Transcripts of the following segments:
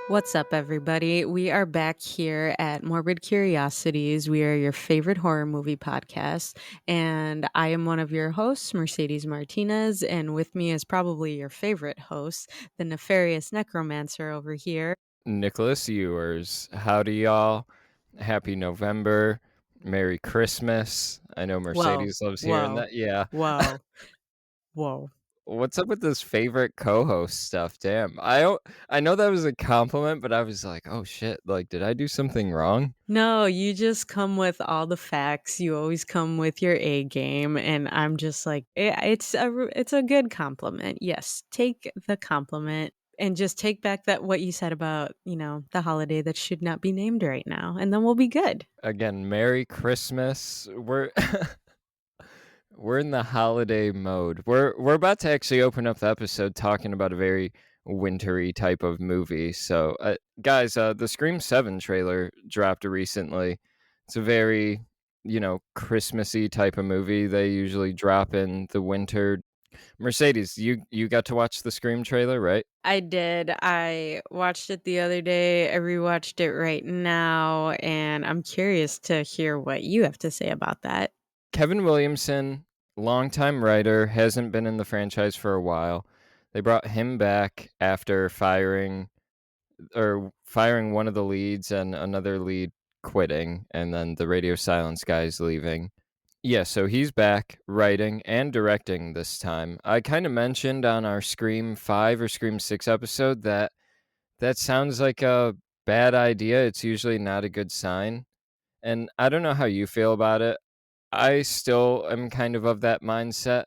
What's up, everybody? We are back here at Morbid Curiosities. We are your favorite horror movie podcast, and I am one of your hosts, Mercedes Martinez, and with me is probably your favorite host, the nefarious necromancer over here. Nicholas Ewers. Howdy, y'all. Happy November. Merry Christmas. I know Whoa, Mercedes loves hearing whoa, that. Yeah. whoa, whoa. What's up with this favorite co-host stuff? Damn. I know that was a compliment, but I was like, "Oh shit, like did I do something wrong?" No, you just come with all the facts. You always come with your A game, and I'm just like, it's a good compliment. Yes, take the compliment and just take back that what you said about the holiday that should not be named right now, and then we'll be good. Again, Merry Christmas. We're in the holiday mode. We're about to actually open up the episode talking about a very wintry type of movie. So, guys, the Scream 7 trailer dropped recently. It's a very, Christmassy type of movie. They usually drop in the winter. Mercedes, you got to watch the Scream trailer, right? I did. I watched it the other day. I rewatched it right now, and I'm curious to hear what you have to say about that. Kevin Williamson, longtime writer, hasn't been in the franchise for a while. They brought him back after firing one of the leads and another lead quitting, and then the radio silence guy's leaving. Yeah, so he's back writing and directing this time. I kind of mentioned on our Scream 5 or Scream 6 episode that sounds like a bad idea. It's usually not a good sign. And I don't know how you feel about it. I still am kind of that mindset.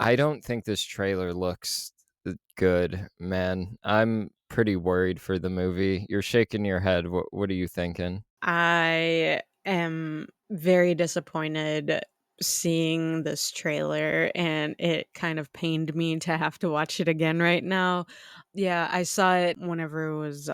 I don't think this trailer looks good, man. I'm pretty worried for the movie. You're shaking your head. What are you thinking? I am very disappointed seeing this trailer, and it kind of pained me to have to watch it again right now. Yeah, I saw it whenever it was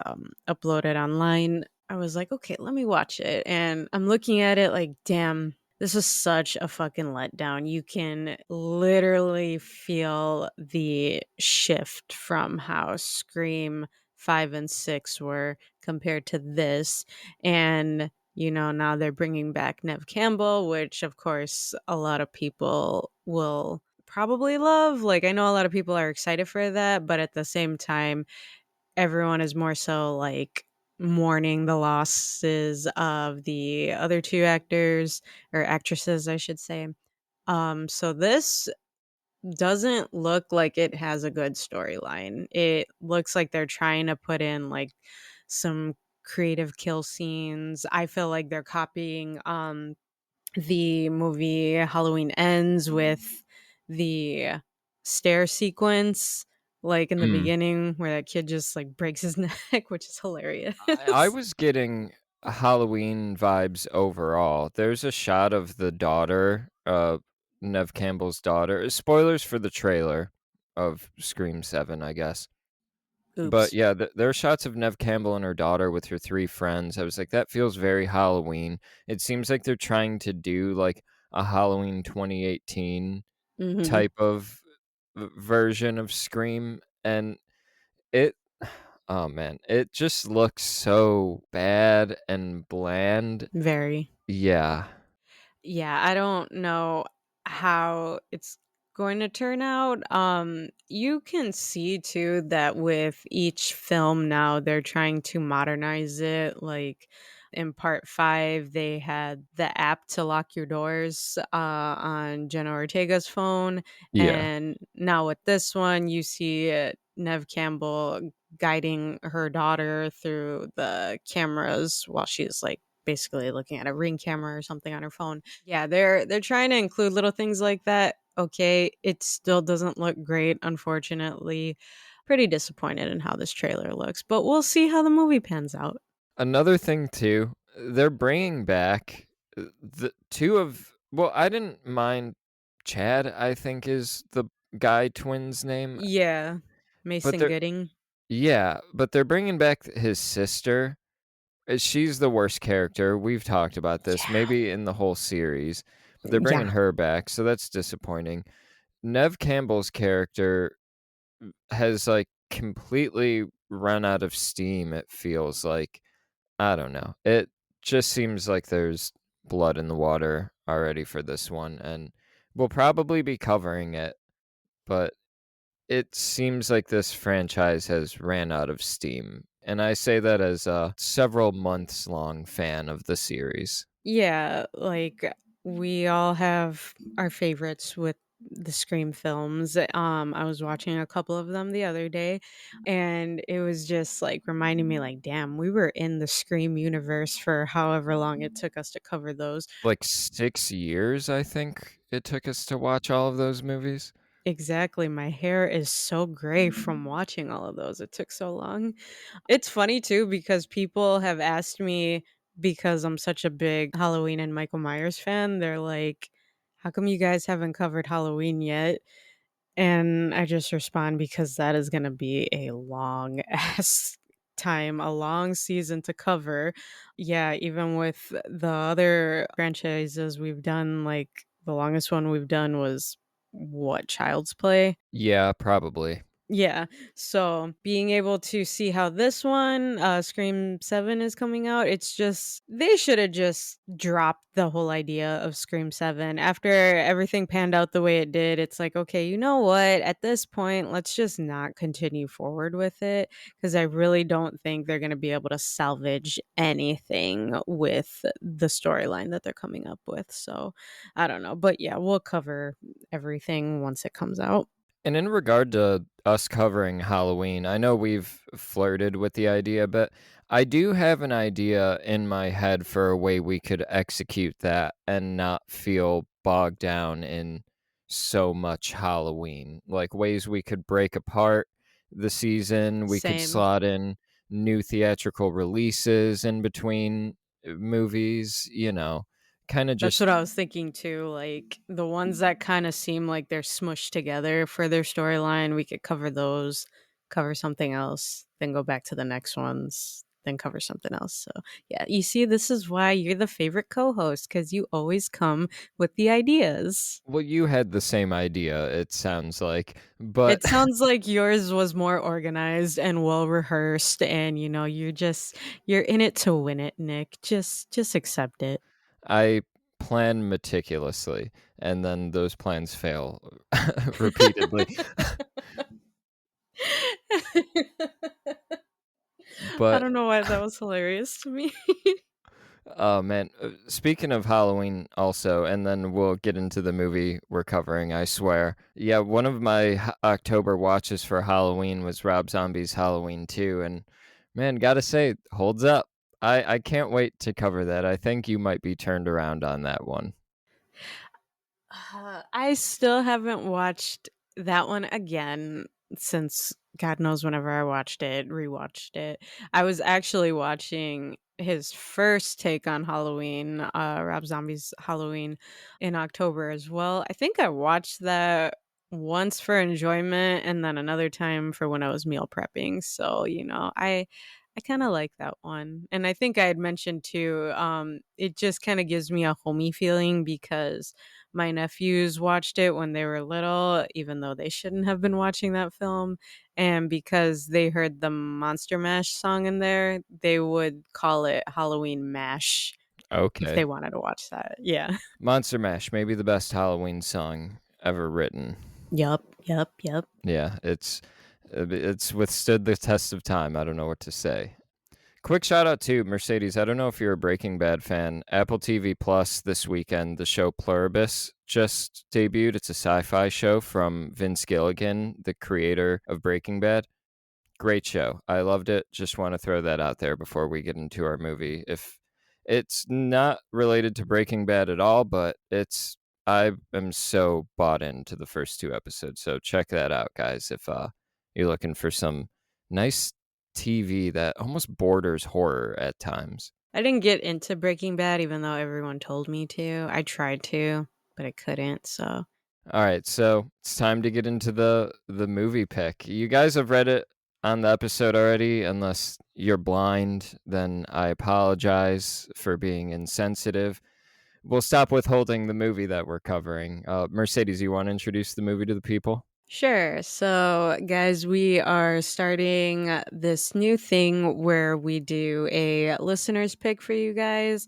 uploaded online. I was like, okay, let me watch it. And I'm looking at it like, damn, this is such a fucking letdown. You can literally feel the shift from how Scream 5 and 6 were compared to this. And now they're bringing back Nev Campbell, which of course a lot of people will probably love. Like, I know a lot of people are excited for that, but at the same time, everyone is more so like mourning the losses of the other two actors or actresses, I should say. So this doesn't look like it has a good storyline. It looks like they're trying to put in like some creative kill scenes. I feel like they're copying the movie Halloween Ends with the stair sequence like in the Mm. beginning where that kid just like breaks his neck, which is hilarious. I was getting Halloween vibes overall. There's a shot of the daughter, Nev Campbell's daughter. Spoilers for the trailer of Scream 7, I guess. But Oops. yeah, there are shots of Nev Campbell and her daughter with her three friends. I was like, that feels very Halloween. It seems like they're trying to do like a Halloween 2018 Mhm. type of version of Scream. And it, oh man, it just looks so bad and bland. Very. Yeah. Yeah, I don't know how it's going to turn out. You can see too that with each film now they're trying to modernize it. Like in part 5, they had the app to lock your doors on Jenna Ortega's phone, Yeah. and now with this one, you see Nev Campbell guiding her daughter through the cameras while she's like basically looking at a Ring camera or something on her phone. Yeah, they're trying to include little things like that. Okay, it still doesn't look great, unfortunately. Pretty disappointed in how this trailer looks, but we'll see how the movie pans out. Another thing too, they're bringing back the two of, well, I didn't mind Chad, I think is the guy twin's name. Yeah, But Mason they're Gooding. Yeah, but they're bringing back his sister. She's the worst character. We've talked about this, Yeah, maybe in the whole series, but they're yeah, bringing her back, so that's disappointing. Nev Campbell's character has like completely run out of steam, it feels like. I don't know. It just seems like there's blood in the water already for this one, and we'll probably be covering it, but it seems like this franchise has ran out of steam. And I say that as a several months long fan of the series. Yeah, like, we all have our favorites with the Scream films. I was watching a couple of them the other day, and it was just, like, reminding me, like, "Damn, we were in the Scream universe for however long it took us to cover those." Like 6 years, I think it took us to watch all of those movies. Exactly, my hair is so gray from watching all of those, it took so long. It's funny too because people have asked me, because I'm such a big Halloween and Michael Myers fan, they're like, "How come you guys haven't covered Halloween yet?" And I just respond, because that is gonna be a long ass time, a long season to cover. Yeah, even with the other franchises we've done, like, the longest one we've done was what, Child's Play? Yeah, probably. Yeah, so being able to see how this one, Scream 7 is coming out, it's just they shoulda just dropped the whole idea of Scream 7. After everything panned out the way it did, it's like, "Okay, you know what? At this point, let's just not continue forward with it, because I really don't think they're gonna be able to salvage anything with the storyline that they're coming up with." So, I don't know, but yeah, we'll cover everything once it comes out. And in regard to us covering Halloween, I know we've flirted with the idea, but I do have an idea in my head for a way we could execute that and not feel bogged down in so much Halloween. Like ways we could break apart the season, we could Same. slot in new theatrical releases in between movies, kind of That's just. what I was thinking too, like, the ones that kinda seem like they're smushed together for their storyline, we could cover those, cover something else, then go back to the next ones, then cover something else. So, yeah, you see, this is why you're the favorite co-host, because you always come with the ideas. Well, you had the same idea, it sounds like, but It sounds like yours was more organized and well rehearsed, and, you're in it to win it, Nick. Just accept it. I plan meticulously, and then those plans fail repeatedly. I But, don't know why that was hilarious to me. oh man, speaking of Halloween also, and then we'll get into the movie we're covering, I swear. Yeah, one of my October watches for Halloween was Rob Zombie's Halloween 2, and man, gotta say, holds up. I can't wait to cover that. I think you might be turned around on that one. I still haven't watched that one again since God knows whenever I watched it, rewatched it. I was actually watching his first take on Halloween, Rob Zombie's Halloween, in October as well. I think I watched that once for enjoyment and then another time for when I was meal prepping. So, I kind of like that one. And I think I had mentioned too, it just kind of gives me a homey feeling because my nephews watched it when they were little, even though they shouldn't have been watching that film, and because they heard the Monster Mash song in there, they would call it Halloween Mash if they Okay. wanted to watch that. Yeah. Monster Mash, maybe the best Halloween song ever written. Yup, yup, yup. Yeah, it's withstood the test of time. I don't know what to say. Quick shout out to Mercedes. I don't know if you're a Breaking Bad fan. Apple TV Plus this weekend, the show Pluribus just debuted. It's a sci-fi show from Vince Gilligan, the creator of Breaking Bad. Great show. I loved it. Just want to throw that out there before we get into our movie. If it's not related to Breaking Bad at all, but I am so bought into the first two episodes. So check that out, guys. If you're looking for some nice TV that almost borders horror at times. I didn't get into Breaking Bad even though everyone told me to. I tried to, but I couldn't, so All right, so it's time to get into the movie pick. You guys have read it on the episode already. Unless you're blind, then I apologize for being insensitive. We'll stop withholding the movie that we're covering. Mercedes, you want to introduce the movie to the people? Sure. So, guys, we are starting this new thing where we do a listener's pick for you guys.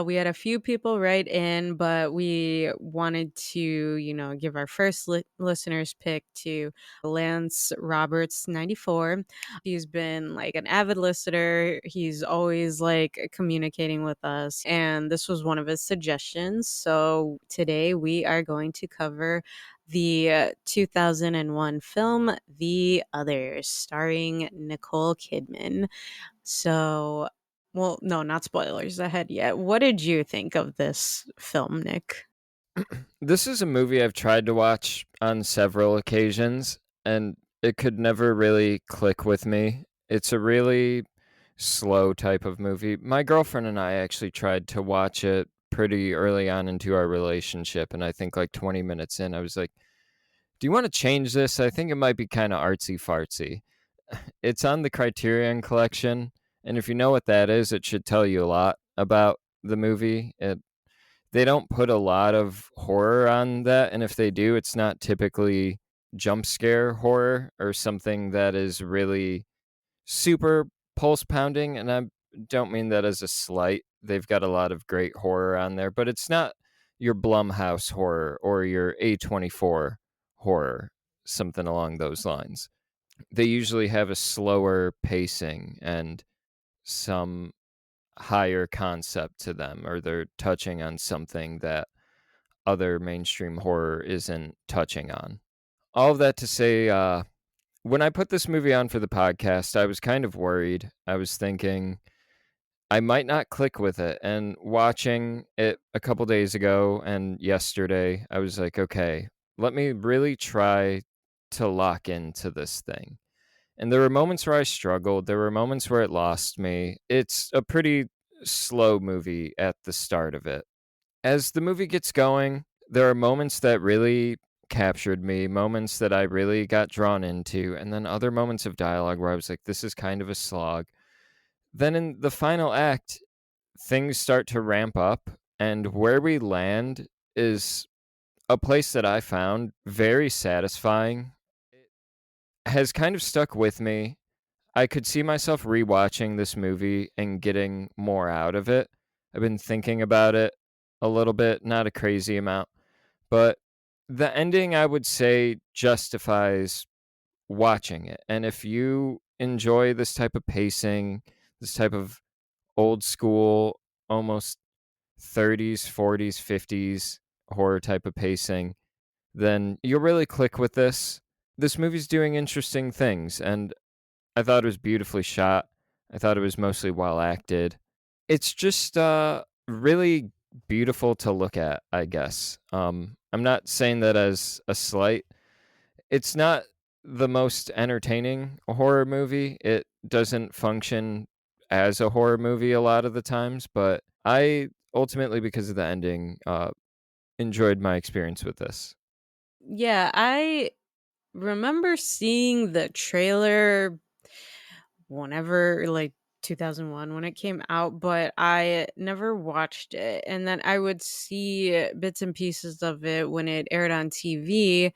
We had a few people write in, but we wanted to, give our first listener's pick to Lance Roberts 94. He's been like an avid listener. He's always like communicating with us, and this was one of his suggestions. So, today we are going to cover the 2001 film The Others, starring Nicole Kidman. So, well, no, not spoilers ahead yet. What did you think of this film, Nick? This is a movie I've tried to watch on several occasions, and it could never really click with me. It's a really slow type of movie. My girlfriend and I actually tried to watch it pretty early on into our relationship, and I think like 20 minutes in, I was like, "Do you want to change this? I think it might be kind of artsy fartsy." It's on the Criterion Collection, and if you know what that is, it should tell you a lot about the movie. They don't put a lot of horror on that, and if they do, it's not typically jump scare horror or something that is really super pulse pounding, and I don't mean that as a slight. They've got a lot of great horror on there, but it's not your Blumhouse horror or your A24 horror, something along those lines. They usually have a slower pacing and some higher concept to them, or they're touching on something that other mainstream horror isn't touching on. All of that to say, when I put this movie on for the podcast, I was kind of worried. I was thinking I might not click with it. And watching it a couple days ago and yesterday, I was like, okay, let me really try to lock into this thing. And there were moments where I struggled. There were moments where it lost me. It's a pretty slow movie at the start of it. As the movie gets going, there are moments that really captured me, moments that I really got drawn into, and then other moments of dialogue where I was like, this is kind of a slog. Then in the final act, things start to ramp up, and where we land is a place that I found very satisfying. It has kind of stuck with me. I could see myself rewatching this movie and getting more out of it. I've been thinking about it a little bit, not a crazy amount, but the ending I would say justifies watching it. And if you enjoy this type of pacing, this type of old school, almost 30s, 40s, 50s horror type of pacing, then you'll really click with this. This movie's doing interesting things, and I thought it was beautifully shot. I thought it was mostly well acted. It's just really beautiful to look at, I guess. I'm not saying that as a slight. It's not the most entertaining horror movie. It doesn't function as a horror movie a lot of the times, but I ultimately, because of the ending, enjoyed my experience with this. Yeah, I remember seeing the trailer whenever, like, 2001 when it came out, but I never watched it. And then I would see bits and pieces of it when it aired on TV,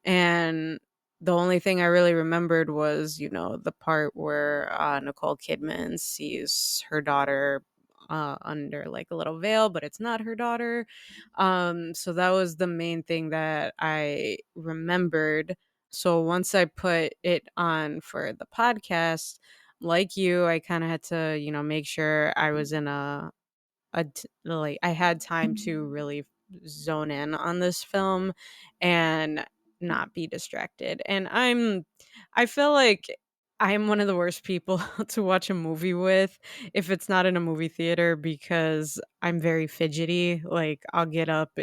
and the only thing I really remembered was, the part where Nicole Kidman sees her daughter under like a little veil, but it's not her daughter. So that was the main thing that I remembered. So once I put it on for the podcast, like you, I kind of had to, make sure I was in like I had time to really zone in on this film and not be distracted. And I feel like I'm one of the worst people to watch a movie with if it's not in a movie theater because I'm very fidgety. Like I'll get up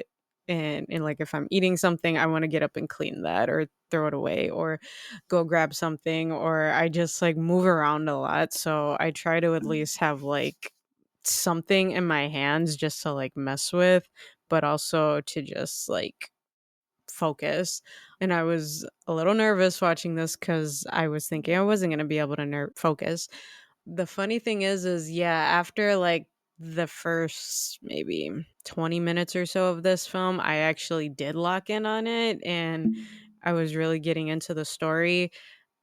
and like if I'm eating something, I want to get up and clean that or throw it away or go grab something, or I just like move around a lot. So I try to at least have like something in my hands just to like mess with, but also to just like focus. And I was a little nervous watching this because I was thinking I wasn't going to be able to focus. The funny thing is, yeah, after like the first maybe 20 minutes or so of this film, I actually did lock in on it. And I was really getting into the story.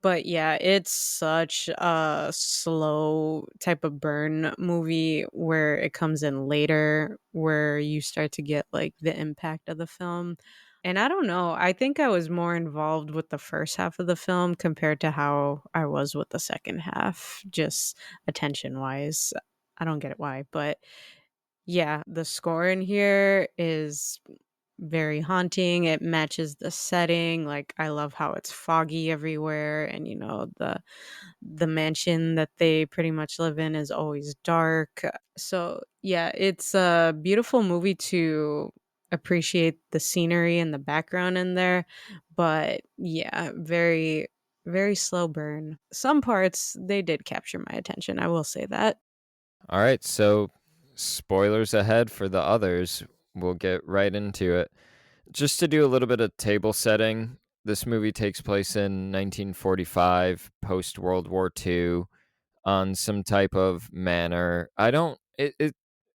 But yeah, it's such a slow type of burn movie where it comes in later, where you start to get like the impact of the film. And I don't know, I think I was more involved with the first half of the film compared to how I was with the second half, just attention wise. I don't get it why, but yeah, the score in here is very haunting. It matches the setting. Like I love how it's foggy everywhere and the mansion that they pretty much live in is always dark. So, yeah, it's a beautiful movie to appreciate the scenery and the background in there, but yeah, very slow burn. Some parts they did capture my attention. I will say that. All right, so spoilers ahead for the others. We'll get right into it. Just to do a little bit of table setting, this movie takes place in 1945, post World War II, on some type of manor. I don't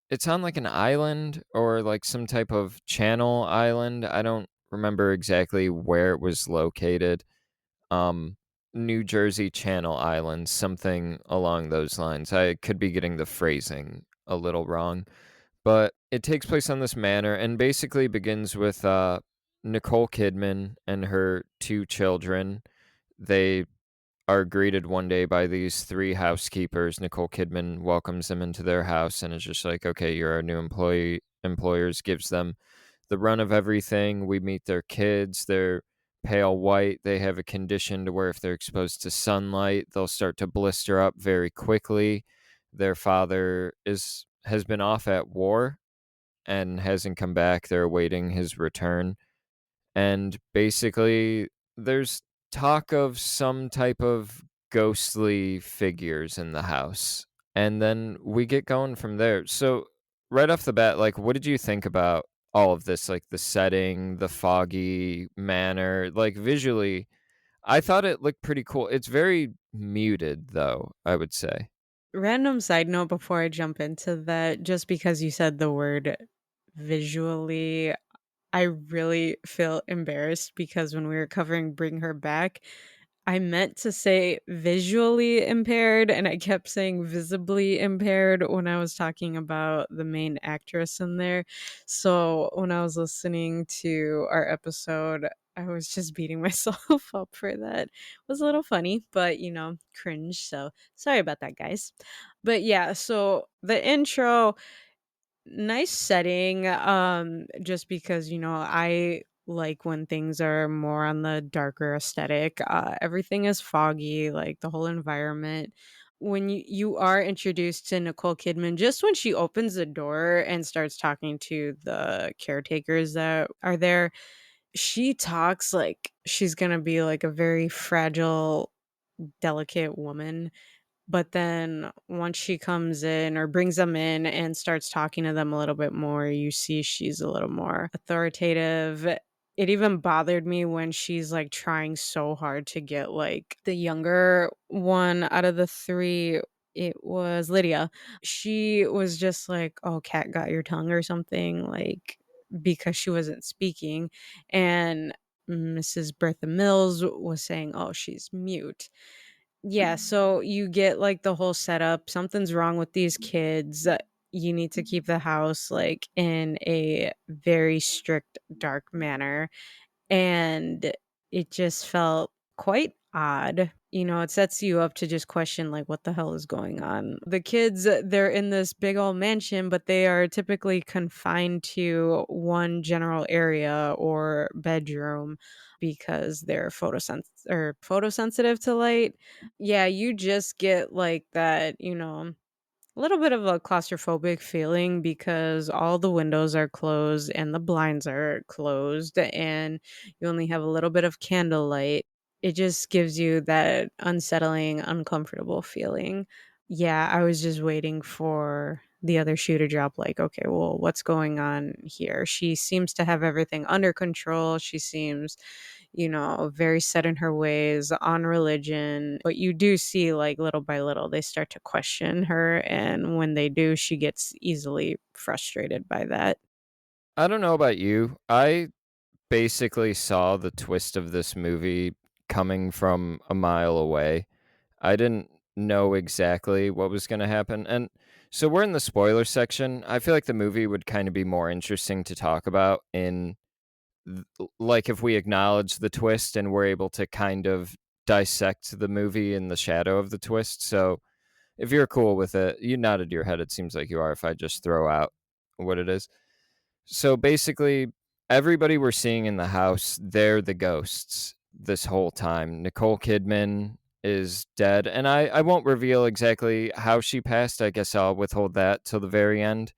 it's on like an island or like some type of channel island. I don't remember exactly where it was located. Um New Jersey Channel Islands, something along those lines. I could be getting the phrasing a little wrong, but it takes place on this manor and basically begins with Nicole Kidman and her two children. They are greeted one day by these three housekeepers. Nicole Kidman welcomes them into their house and is just like, "Okay, you're our new employee." Employers gives them the run of everything. We meet their kids. They're pale white. They have a condition to where if they're exposed to sunlight, they'll start to blister up very quickly. Their father is has been off at war and hasn't come back. They're awaiting his return. And basically, there's talk of some type of ghostly figures in the house. And then we get going from there. So, right off the bat, like, what did you think about all of this? Like, the setting, the foggy manner, like, visually, I thought it looked pretty cool. It's very muted, though, I would say. Random side note before I jump into that, just because you said the word visually, I really feel embarrassed because when we were covering Bring Her Back, I meant to say visually impaired and I kept saying visibly impaired when I was talking about the main actress in there. So when I was listening to our episode, I was just beating myself up for that. It was a little funny, but cringe. So sorry about that, guys. But yeah, so the intro, nice setting, just because, I like when things are more on the darker aesthetic. Everything is foggy, like the whole environment. When you are introduced to Nicole Kidman, just when she opens the door and starts talking to the caretakers that are there, she talks like she's gonna be like a very fragile, delicate woman, but then once she comes in or brings them in and starts talking to them a little bit more, you see she's a little more authoritative. It even bothered me when she's like trying so hard to get like the younger one out of the three. It was Lydia. She was just like, "Oh, cat got your tongue" or something, like because she wasn't speaking. And Mrs. Bertha Mills was saying, "Oh, she's mute." Yeah, so you get, like, the whole setup, something's wrong with these kids, you need to keep the house, like, in a very strict, dark manner, and it just felt quite odd. It sets you up to just question, like, what the hell is going on? The kids, they're in this big old mansion, but they are typically confined to one general area or bedroom because they're photosensitive to light. Yeah, you just get, like, that, a little bit of a claustrophobic feeling because all the windows are closed and the blinds are closed and you only have a little bit of candlelight. It just gives you that unsettling, uncomfortable feeling. Yeah, I was just waiting for the other shoe to drop like, okay, well, what's going on here? She seems to have everything under control. She seems very set in her ways on religion. But you do see, like, little by little, they start to question her. And when they do, she gets easily frustrated by that. I don't know about you. I basically saw the twist of this movie coming from a mile away. I didn't know exactly what was gonna happen, and so we're in the spoiler section. I feel like the movie would kinda be more interesting to talk about in like, if we acknowledge the twist and we're able to kind of dissect the movie in the shadow of the twist. So if you're cool with it, you nodded your head, it seems like you are, if I just throw out what it is. So basically, everybody we're seeing in the house, they're the ghosts this whole time. Nicole Kidman is dead, and I won't reveal exactly how she passed. I guess I'll withhold that till the very end,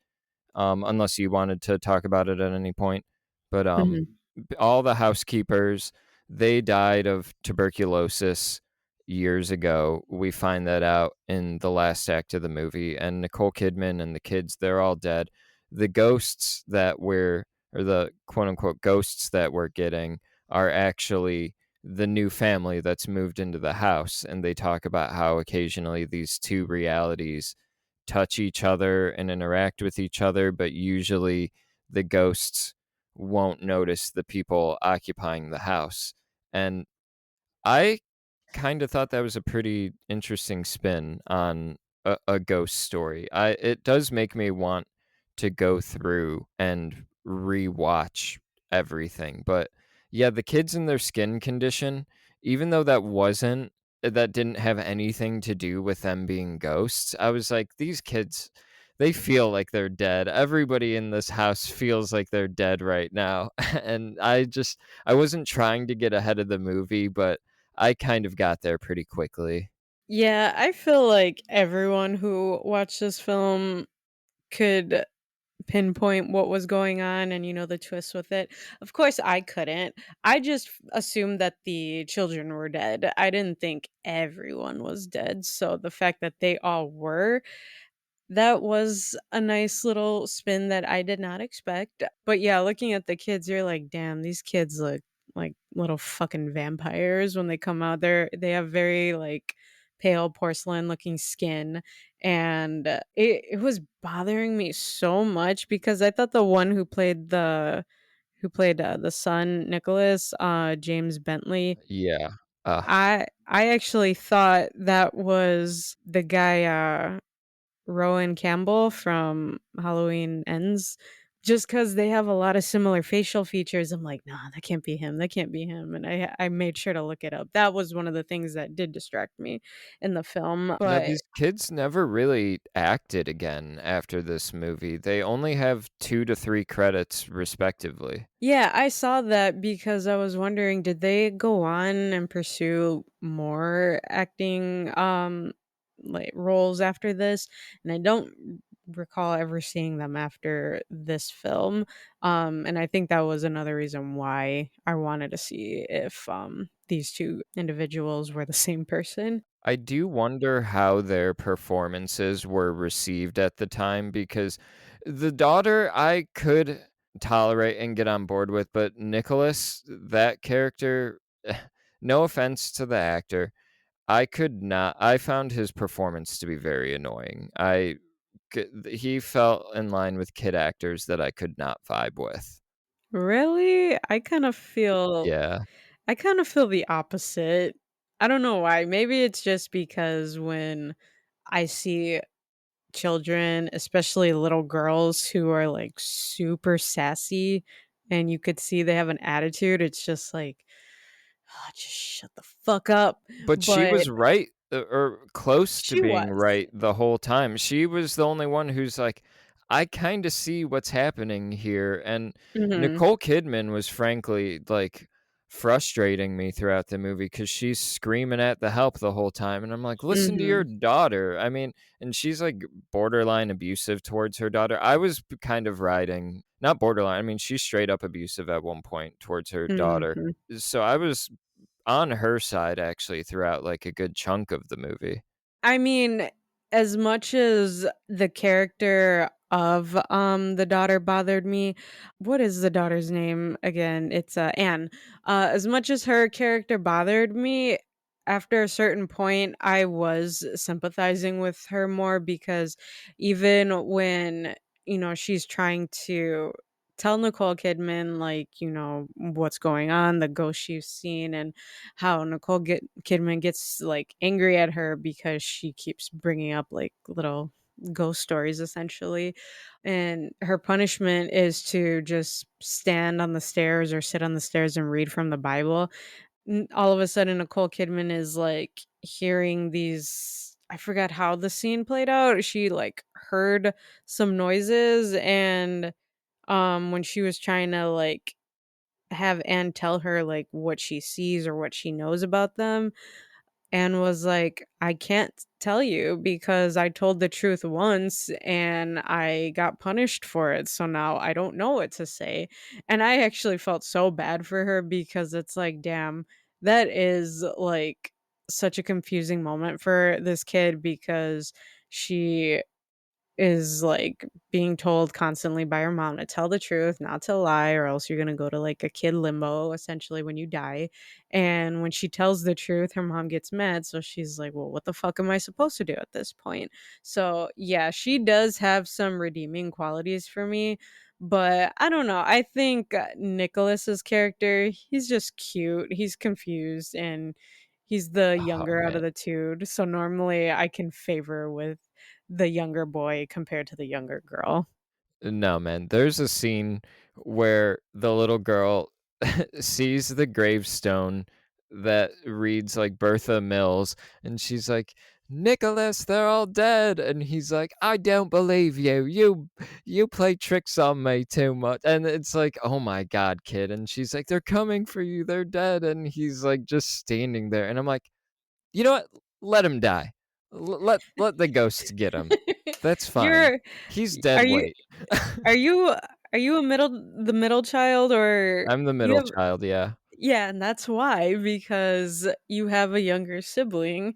unless you wanted to talk about it at any point. But Mhm. all the housekeepers, they died of tuberculosis years ago. We find that out in the last act of the movie, and Nicole Kidman and the kids, they're all dead. The ghosts that we're or the quote unquote ghosts that we're getting are actually the new family that's moved into the house, and they talk about how occasionally these two realities touch each other and interact with each other, but usually the ghosts won't notice the people occupying the house. And I kind of thought that was a pretty interesting spin on a ghost story. It does make me want to go through and rewatch everything. But yeah, the kids and their skin condition, even though that didn't have anything to do with them being ghosts, I was like, these kids, they feel like they're dead. Everybody in this house feels like they're dead right now. And I wasn't trying to get ahead of the movie, but I kind of got there pretty quickly. Yeah, I feel like everyone who watched this film could pinpoint what was going on and, the twist with it. Of course, I couldn't. I just assumed that the children were dead. I didn't think everyone was dead. So the fact that they all were, that was a nice little spin that I did not expect. But yeah, looking at the kids, you're like, damn, these kids look like little fucking vampires when they come out. They have very like pale porcelain looking skin, and it was bothering me so much because I thought the one who played the son Nicholas, James Bentley, Yeah. Uh, I actually thought that was the guy, Rowan Campbell from Halloween Ends, just because they have a lot of similar facial features. I'm like, "Nah, that can't be him, that can't be him," and I made sure to look it up. That was one of the things that did distract me in the film, now but these kids never really acted again after this movie. They only have 2 to 3 credits respectively. yeah, I saw that because I was wondering, did they go on and pursue more acting, like, roles after this? And I don't recall ever seeing them after this film, and I think that was another reason why I wanted to see if, these 2 individuals were the same person. I do wonder how their performances were received at the time because the daughter I could tolerate and get on board with, but Nicholas, that character, no offense to the actor, I could not. I found his performance to be very annoying. He felt in line with kid actors that I could not vibe with. Really? Yeah. I kind of feel the opposite. I don't know why. Maybe it's just because when I see children, especially little girls who are like super sassy and you could see they have an attitude, it's just like, "Oh, just shut the fuck up." But she But was right, or close to she being was. right the whole time. She was the only one who's like, "I kinda see what's happening here," and Mhm. Nicole Kidman was frankly, like, frustrating me throughout the movie because she's screaming at the help the whole time, and I'm like, "Listen to your Mhm. daughter." I mean, and she's, like, borderline abusive towards her daughter. I was kind of riding not borderline, I mean, she's straight up abusive at one point towards her daughter. Mhm. So I was on her side actually throughout, like, a good chunk of the movie. I mean, as much as the character of, the daughter bothered me, what is the daughter's name again? It's, Anne. As much as her character bothered me, after a certain point, I was sympathizing with her more because even when, she's trying to tell Nicole Kidman, like, what's going on, the ghost she's seen, and how Kidman gets, like, angry at her because she keeps bringing up, like, little ghost stories, essentially. And her punishment is to just stand on the stairs or sit on the stairs and read from the Bible. All of a sudden, Nicole Kidman is, like, hearing these, I forgot how the scene played out. She, like, heard some noises, and when she was trying to, like, have Anne tell her, like, what she sees or what she knows about them, Anne was like, "I can't tell you because I told the truth once and I got punished for it, so now I don't know what to say." And I actually felt so bad for her because it's like, damn, that is, like, such a confusing moment for this kid because she is, like, being told constantly by her mom to tell the truth, not to lie, or else you're gonna go to, like, a kid limbo, essentially, when you die. And when she tells the truth, her mom gets mad, so she's like, "Well, what the fuck am I supposed to do at this point?" So, yeah, she does have some redeeming qualities for me, but I don't know, I think, Nicholas's character, he's just cute, he's confused, and he's the Oh, younger out man. of the 2, so normally I can favor with the younger boy compared to the younger girl. No, man. There's a scene where the little girl sees the gravestone that reads like Bertha Mills, and she's like, "Nicholas, they're all dead." And he's like, "I don't believe you. You play tricks on me too much." And it's like, "Oh my god, kid." And she's like, "They're coming for you. They're dead." And he's like just standing there. And I'm like, "You know what? Let him die. Let the ghosts get him. That's fine. You're He's y dead are you weight." are you are you the middle child, or I'm the you middle have child, yeah. yeah, and that's why, because you have a younger sibling.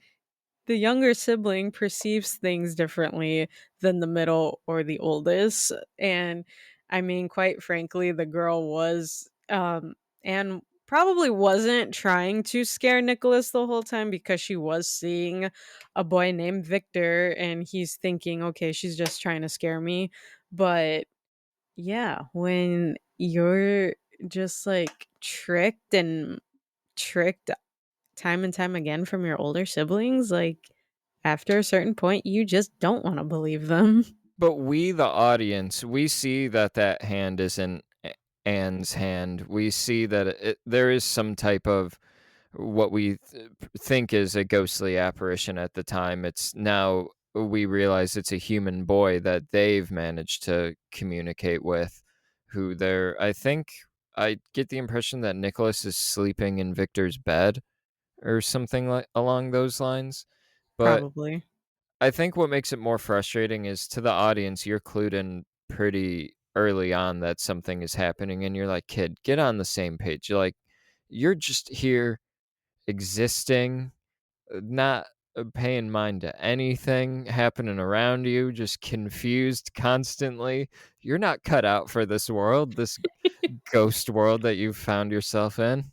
The younger sibling perceives things differently than the middle or the oldest, and, I mean, quite frankly, the girl was, and probably wasn't trying to scare Nicholas the whole time because she was seeing a boy named Victor, and he's thinking, "Okay, she's just trying to scare me." But, yeah, when you're just, like, tricked time and time again from your older siblings, like, after a certain point, you just don't wanna believe them. But we, the audience, we see that that hand isn't Anne's hand. We see that there is some type of what we think is a ghostly apparition at the time. It's now we realize it's a human boy that they've managed to communicate with, who they're I think I get the impression that Nicholas is sleeping in Victor's bed or something like along those lines. But Probably. I think what makes it more frustrating is to the audience, you're clued in pretty early on that something is happening, and you're like, "Kid, get on the same page." You're like, "You're just here existing, not paying mind to anything happening around you, just confused constantly. You're not cut out for this world, this ghost world that you've found yourself in."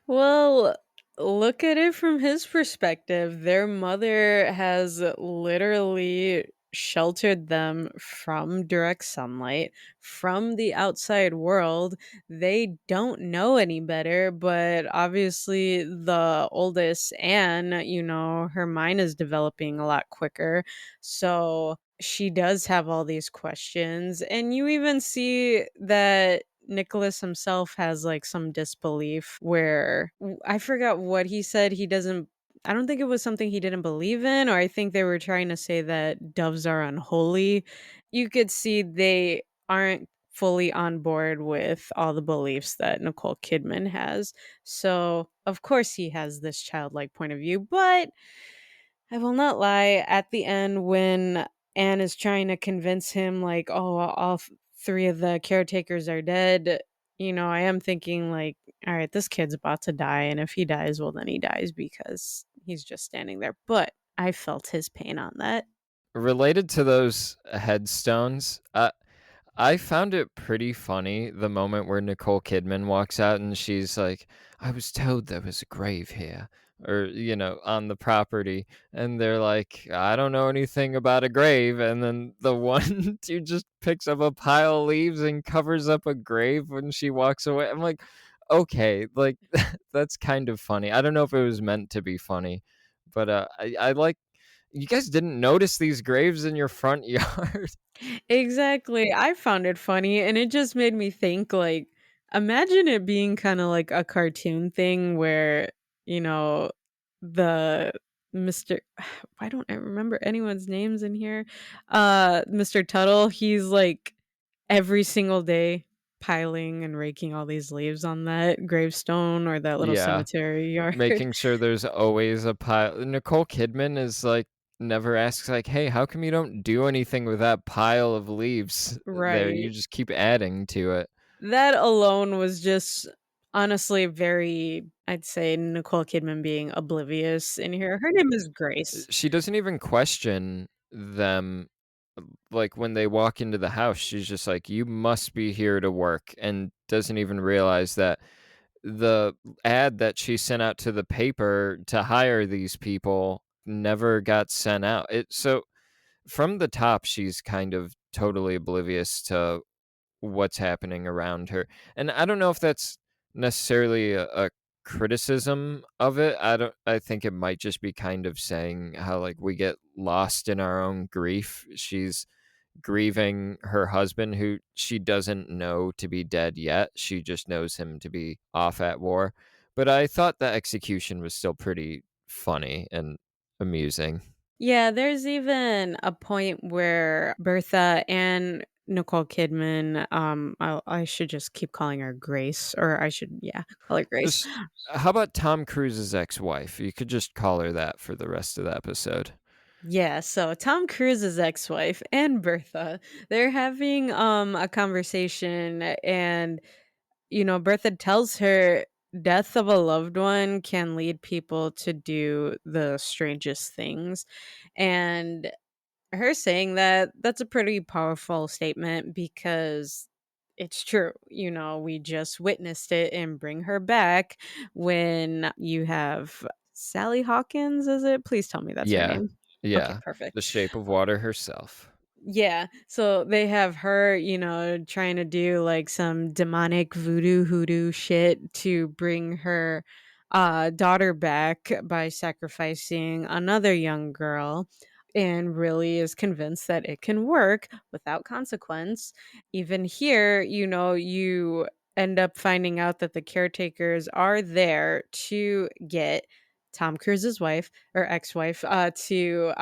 Well, look at it from his perspective. Their mother has literally sheltered them from direct sunlight, from the outside world. They don't know any better, but obviously, the oldest, Anne, her mind is developing a lot quicker. So she does have all these questions. And you even see that Nicholas himself has, like, some disbelief where I forgot what he said. I don't think it was something he didn't believe in, or I think they were trying to say that doves are unholy. You could see they aren't fully on board with all the beliefs that Nicole Kidman has. So, of course, he has this childlike point of view, but I will not lie, at the end when Anne is trying to convince him, like, "Oh, all 3 of the caretakers are dead," I am thinking, like, "Alright, this kid's about to die, and if he dies, well, then he dies because he's just standing there." But I felt his pain on that. Related to those headstones, I found it pretty funny the moment where Nicole Kidman walks out and she's like, "I was told there was a grave here. or, on the property, and they're like, "I don't know anything about a grave," and then the one dude just picks up a pile of leaves and covers up a grave when she walks away. I'm like, "Okay, like, that's kind of funny." I don't know if it was meant to be funny, but, I like you guys didn't notice these graves in your front yard? Exactly. I found it funny and it just made me think like imagine it being kind of like a cartoon thing where, you know, the Mr. Why don't I remember anyone's names in here? Mr. Tuttle, he's like every single day piling and raking all these leaves on that gravestone or that little Yeah. cemetery yard. Making sure there's always a pile. Nicole Kidman is like never asks like, "Hey, how come you don't do anything with that pile of leaves there? You Right. just keep adding to it." That alone was just honestly very I'd say Nicole Kidman being oblivious in here. Her name is Grace. She doesn't even question them, like, when they walk into the house, she's just like, "You must be here to work," and doesn't even realize that the ad that she sent out to the paper to hire these people never got sent out. So from the top, she's kind of totally oblivious to what's happening around her. And I don't know if that's necessarily a criticism of it. I think it might just be kind of saying how like we get lost in our own grief. She's grieving her husband who she doesn't know to be dead yet. She just knows him to be off at war. But I thought the execution was still pretty funny and amusing. Yeah, there's even a point where Bertha and Nicole Kidman, I should just keep calling her Grace, or I should, yeah, call her Grace. Just how about Tom Cruise's ex-wife? You could just call her that for the rest of the episode. Yeah, so Tom Cruise's ex-wife and Bertha, they're having a conversation and Bertha tells her death of a loved one can lead people to do the strangest things. And her saying that, that's a pretty powerful statement because it's true. We just witnessed it and bring her back when you have Sally Hawkins, is it? Please tell me that's her Yeah. name. Okay, Yeah. perfect. The Shape of Water herself. Yeah, so they have her, trying to do like some demonic voodoo hoodoo shit to bring her daughter back by sacrificing another young girl and really is convinced that it can work without consequence. Even here, you end up finding out that the caretakers are there to get Tom Cruise's wife or ex-wife to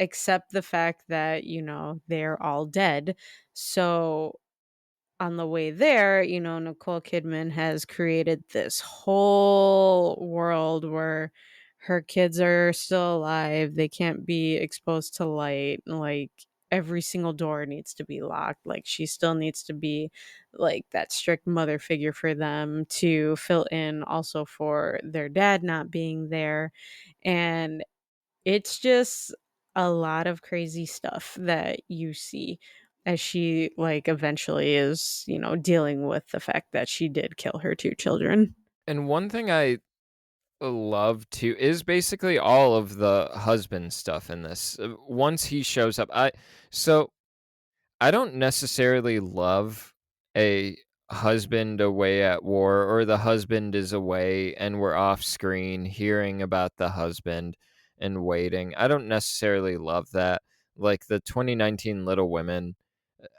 accept the fact that, they're all dead. So on the way there, Nicole Kidman has created this whole world where her kids are still alive. They can't be exposed to light. Like every single door needs to be locked. Like she still needs to be like that strict mother figure for them to fill in also for their dad not being there. And it's just a lot of crazy stuff that you see as she, like, eventually is, dealing with the fact that she did kill her 2 children. And one thing I love too is basically all of the husband stuff in this. Once he shows up, so I don't necessarily love a husband away at war or the husband is away and we're off screen hearing about the husband and waiting. I don't necessarily love that. Like the 2019 Little Women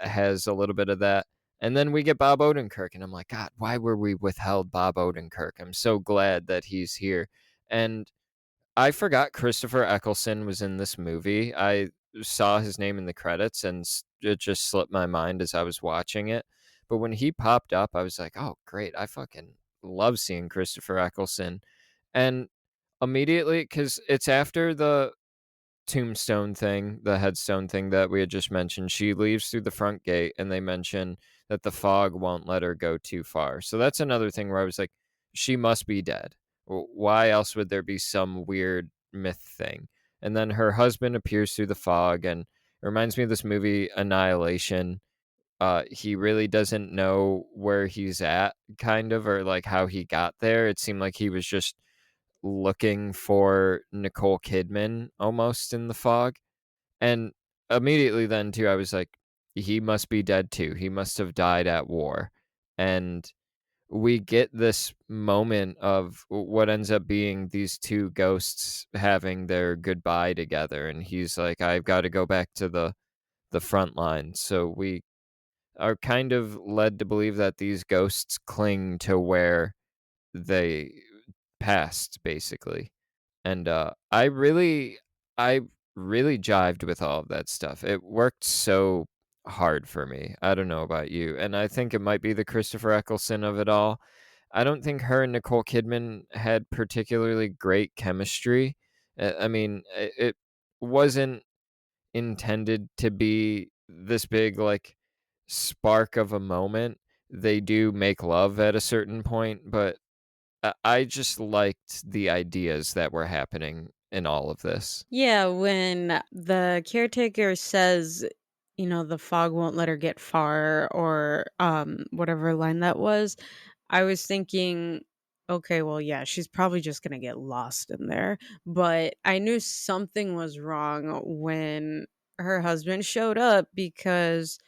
has a little bit of that. And then we get Bob Odenkirk, and I'm like, God, why were we withheld Bob Odenkirk? I'm so glad that he's here. And I forgot Christopher Eccleston was in this movie. I saw his name in the credits and it just slipped my mind as I was watching it. But when he popped up, I was like, oh, great. I fucking love seeing Christopher Eccleston. And immediately, because it's after the tombstone thing, the headstone thing that we had just mentioned, she leaves through the front gate and they mention that the fog won't let her go too far. So that's another thing where I was like, she must be dead. Why else would there be some weird myth thing? And then her husband appears through the fog and it reminds me of this movie Annihilation. He really doesn't know where he's at, kind of, or like how he got there. It seemed like he was just looking for Nicole Kidman almost in the fog. And immediately then too, I was like, he must be dead too. He must have died at war. And we get this moment of what ends up being these two ghosts having their goodbye together. And he's like, I've got to go back to the front line. So we are kind of led to believe that these ghosts cling to where they passed, basically. And I really jived with all of that stuff. It worked so hard for me. I don't know about you, and I think it might be the Christopher Eccleston of it all. I don't think her and Nicole Kidman had particularly great chemistry. I mean, it wasn't intended to be this big, like, spark of a moment. They do make love at a certain point, but I just liked the ideas that were happening in all of this. Yeah, when the caretaker says, the fog won't let her get far, or whatever line that was, I was thinking, okay, well, yeah, she's probably just going to get lost in there. But I knew something was wrong when her husband showed up, because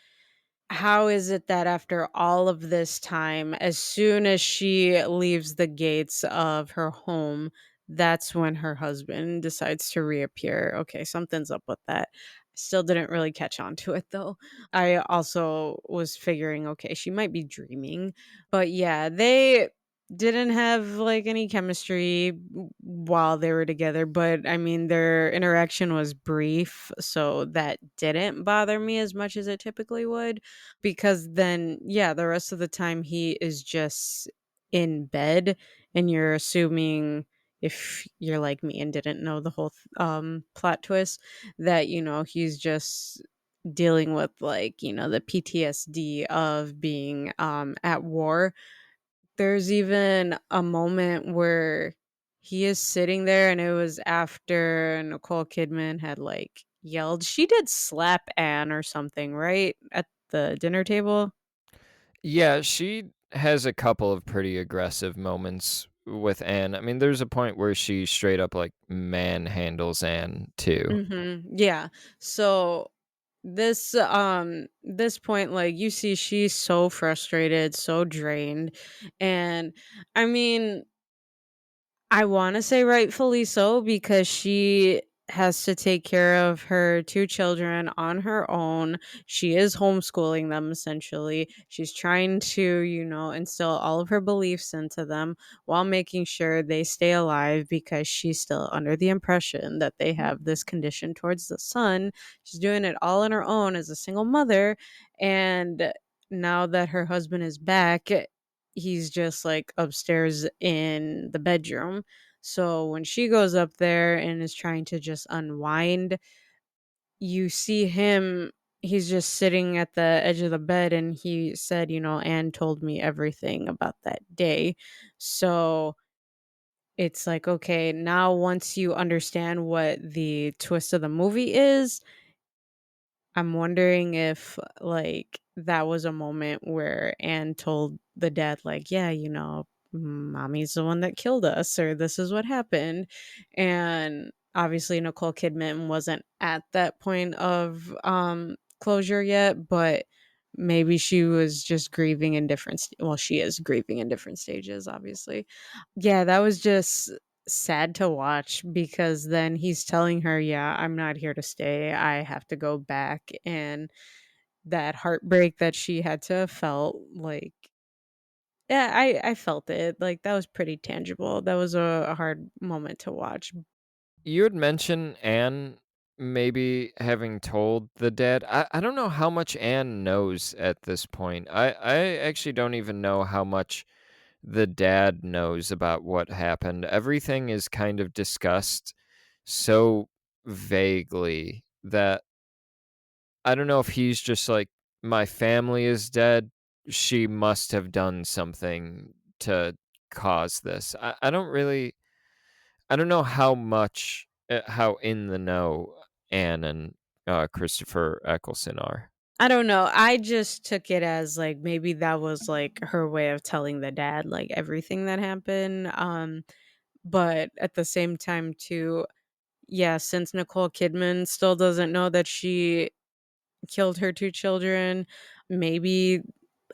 how is it that after all of this time, as soon as she leaves the gates of her home, that's when her husband decides to reappear? Okay, something's up with that. Still didn't really catch on to it though. I also was figuring, okay, she might be dreaming. But yeah, they didn't have like any chemistry while they were together, but I mean their interaction was brief, so that didn't bother me as much as it typically would, because then yeah, the rest of the time he is just in bed, and you're assuming, if you're like me and didn't know the whole plot twist, that he's just dealing with, like, the PTSD of being at war. There's even a moment where he is sitting there, and it was after Nicole Kidman had, like, yelled. She did slap Anne or something, right? At the dinner table? Yeah, she has a couple of pretty aggressive moments with Anne. I mean, there's a point where she straight up like manhandles Anne too. Mhm. Yeah. So this point, like, you see she's so frustrated, so drained, and I mean, I wanna say rightfully so, because she has to take care of her 2 children on her own. She is homeschooling them, essentially. She's trying to, instill all of her beliefs into them while making sure they stay alive, because she's still under the impression that they have this condition towards the son. She's doing it all on her own as a single mother, and now that her husband is back, he's just, like, upstairs in the bedroom. So when she goes up there and is trying to just unwind, you see him, he's just sitting at the edge of the bed, and he said, "Anne told me everything about that day." So it's like, okay, now once you understand what the twist of the movie is, I'm wondering if, like, that was a moment where Anne told the dad, like, "Yeah, mommy's the one that killed us," or "This is what happened." And obviously Nicole Kidman wasn't at that point of closure yet, but maybe she was just grieving in different well, she is grieving in different stages, obviously. Yeah, that was just sad to watch, because then he's telling her, "Yeah, I'm not here to stay. I have to go back." And that heartbreak that she had to have felt, like, yeah, I felt it. Like, that was pretty tangible. That was a hard moment to watch. You had mentioned Anne maybe having told the dad. I don't know how much Anne knows at this point. I actually don't even know how much the dad knows about what happened. Everything is kind of discussed so vaguely that I don't know if he's just like, my family is dead. She must have done something to cause this. I don't know how much, how in the know Anne and Christopher Eccleston are. I don't know. I just took it as, like, maybe that was, like, her way of telling the dad, like, everything that happened. but at the same time too, yeah, since Nicole Kidman still doesn't know that she killed her 2 children, maybe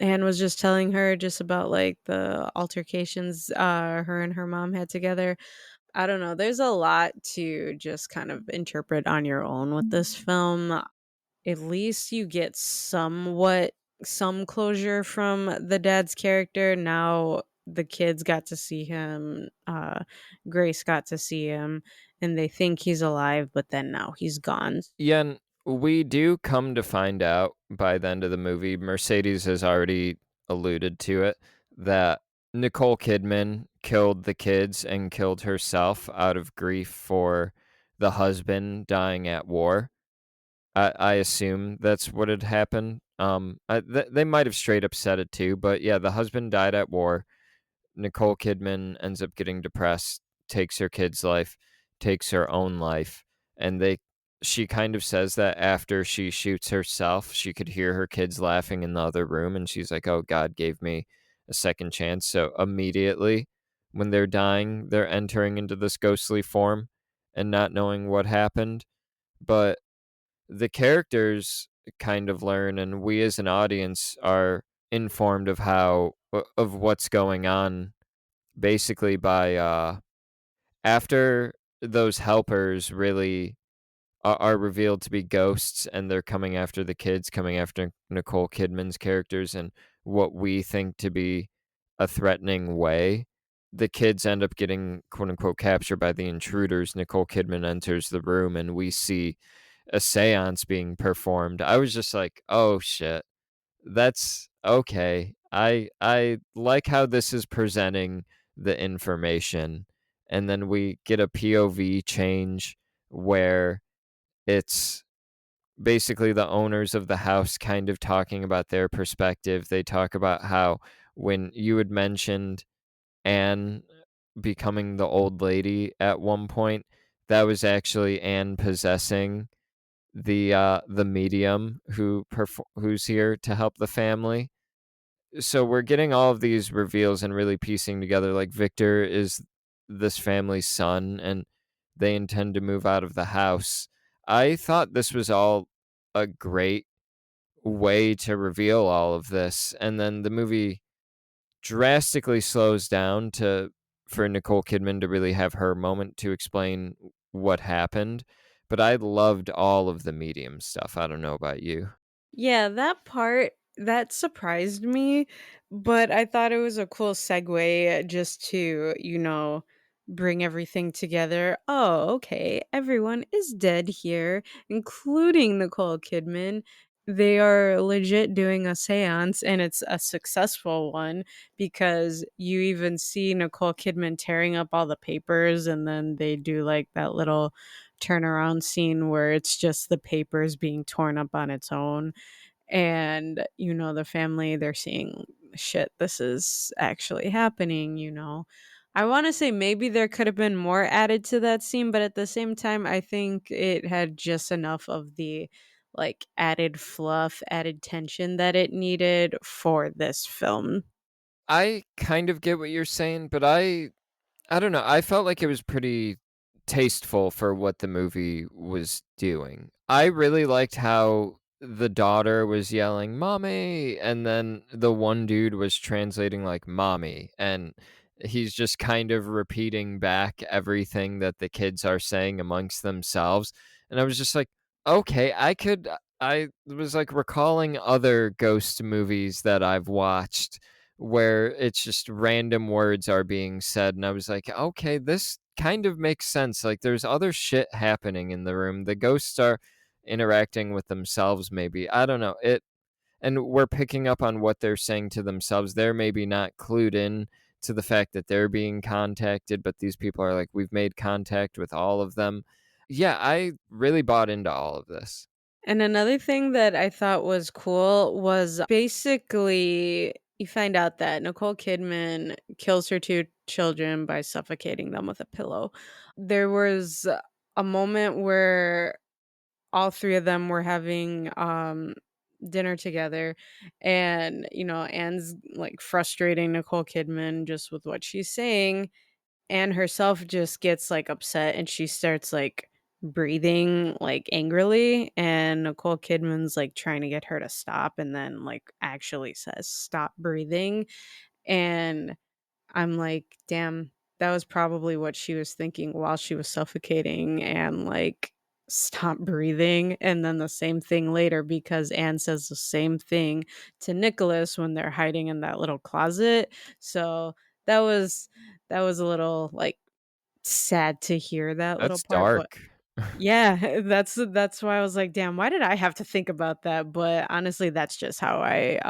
Anne was just telling her just about, like, the altercations, her and her mom had together. I don't know, there's a lot to just kind of interpret on your own with this film. At least you get some closure from the dad's character. Now the kids got to see him, Grace got to see him, and they think he's alive, but then now he's gone. Yeah, and we do come to find out by the end of the movie, Mercedes has already alluded to it, that Nicole Kidman killed the kids and killed herself out of grief for the husband dying at war. I assume that's what had happened. They might have straight up said it too, but yeah, the husband died at war. Nicole Kidman ends up getting depressed, takes her kid's life, takes her own life, and she kind of says that after she shoots herself, she could hear her kids laughing in the other room, and she's like, "Oh, God gave me a second chance." So immediately when they're dying, they're entering into this ghostly form and not knowing what happened. But the characters kind of learn, and we as an audience are informed of of what's going on basically by after those helpers really are revealed to be ghosts, and they're coming after the kids, coming after Nicole Kidman's characters in what we think to be a threatening way. The kids end up getting quote unquote captured by the intruders. Nicole Kidman enters the room and we see a seance being performed. I was just like, oh shit, that's okay. I like how this is presenting the information, and then we get a POV change where it's basically the owners of the house kind of talking about their perspective. They talk about how when you had mentioned Anne becoming the old lady at one point, that was actually Anne possessing the medium who's here to help the family. So we're getting all of these reveals and really piecing together like Victor is this family's son and they intend to move out of the house. I thought this was all a great way to reveal all of this, and then the movie drastically slows down to for Nicole Kidman to really have her moment to explain what happened. But I loved all of the medium stuff. I don't know about you. Yeah, that part, that surprised me, but I thought it was a cool segue just to, bring everything together. Oh, okay. Everyone is dead here, including Nicole Kidman. They are legit doing a seance, and it's a successful one because you even see Nicole Kidman tearing up all the papers, and then they do like that little turnaround scene where it's just the papers being torn up on its own, and the family, they're seeing, shit, this is actually happening. I want to say maybe there could have been more added to that scene, but at the same time I think it had just enough of the, like, added fluff, added tension that it needed for this film. I kind of get what you're saying, but I don't know. I felt like it was pretty tasteful for what the movie was doing. I really liked how the daughter was yelling "mommy" and then the one dude was translating like "mommy," and he's just kind of repeating back everything that the kids are saying amongst themselves. And I was just like, okay, I was like recalling other ghost movies that I've watched where it's just random words are being said, and I was like, okay, this kind of makes sense. Like there's other shit happening in the room. The ghosts are interacting with themselves, maybe. I don't know. And we're picking up on what they're saying to themselves. They're maybe not clued in to the fact that they're being contacted, but these people are like, we've made contact with all of them. Yeah, I really bought into all of this. And another thing that I thought was cool was basically you find out that Nicole Kidman kills her 2 children by suffocating them with a pillow. There was a moment where all 3 of them were having dinner together, and Anne's like frustrating Nicole Kidman just with what she's saying, Anne herself just gets, like, upset, and she starts, like, breathing, like, angrily, and Nicole Kidman's, like, trying to get her to stop and then, like, actually says, "Stop breathing," and I'm like, "Damn, that was probably what she was thinking while she was suffocating and, like, stop breathing," and then the same thing later because Anne says the same thing to Nicholas when they're hiding in that little closet, so that was that was a little, like, sad to hear that little That's part, but dark. yeah, that's why I was like, "Damn, why did I have to think about that?" But honestly, that's just how I,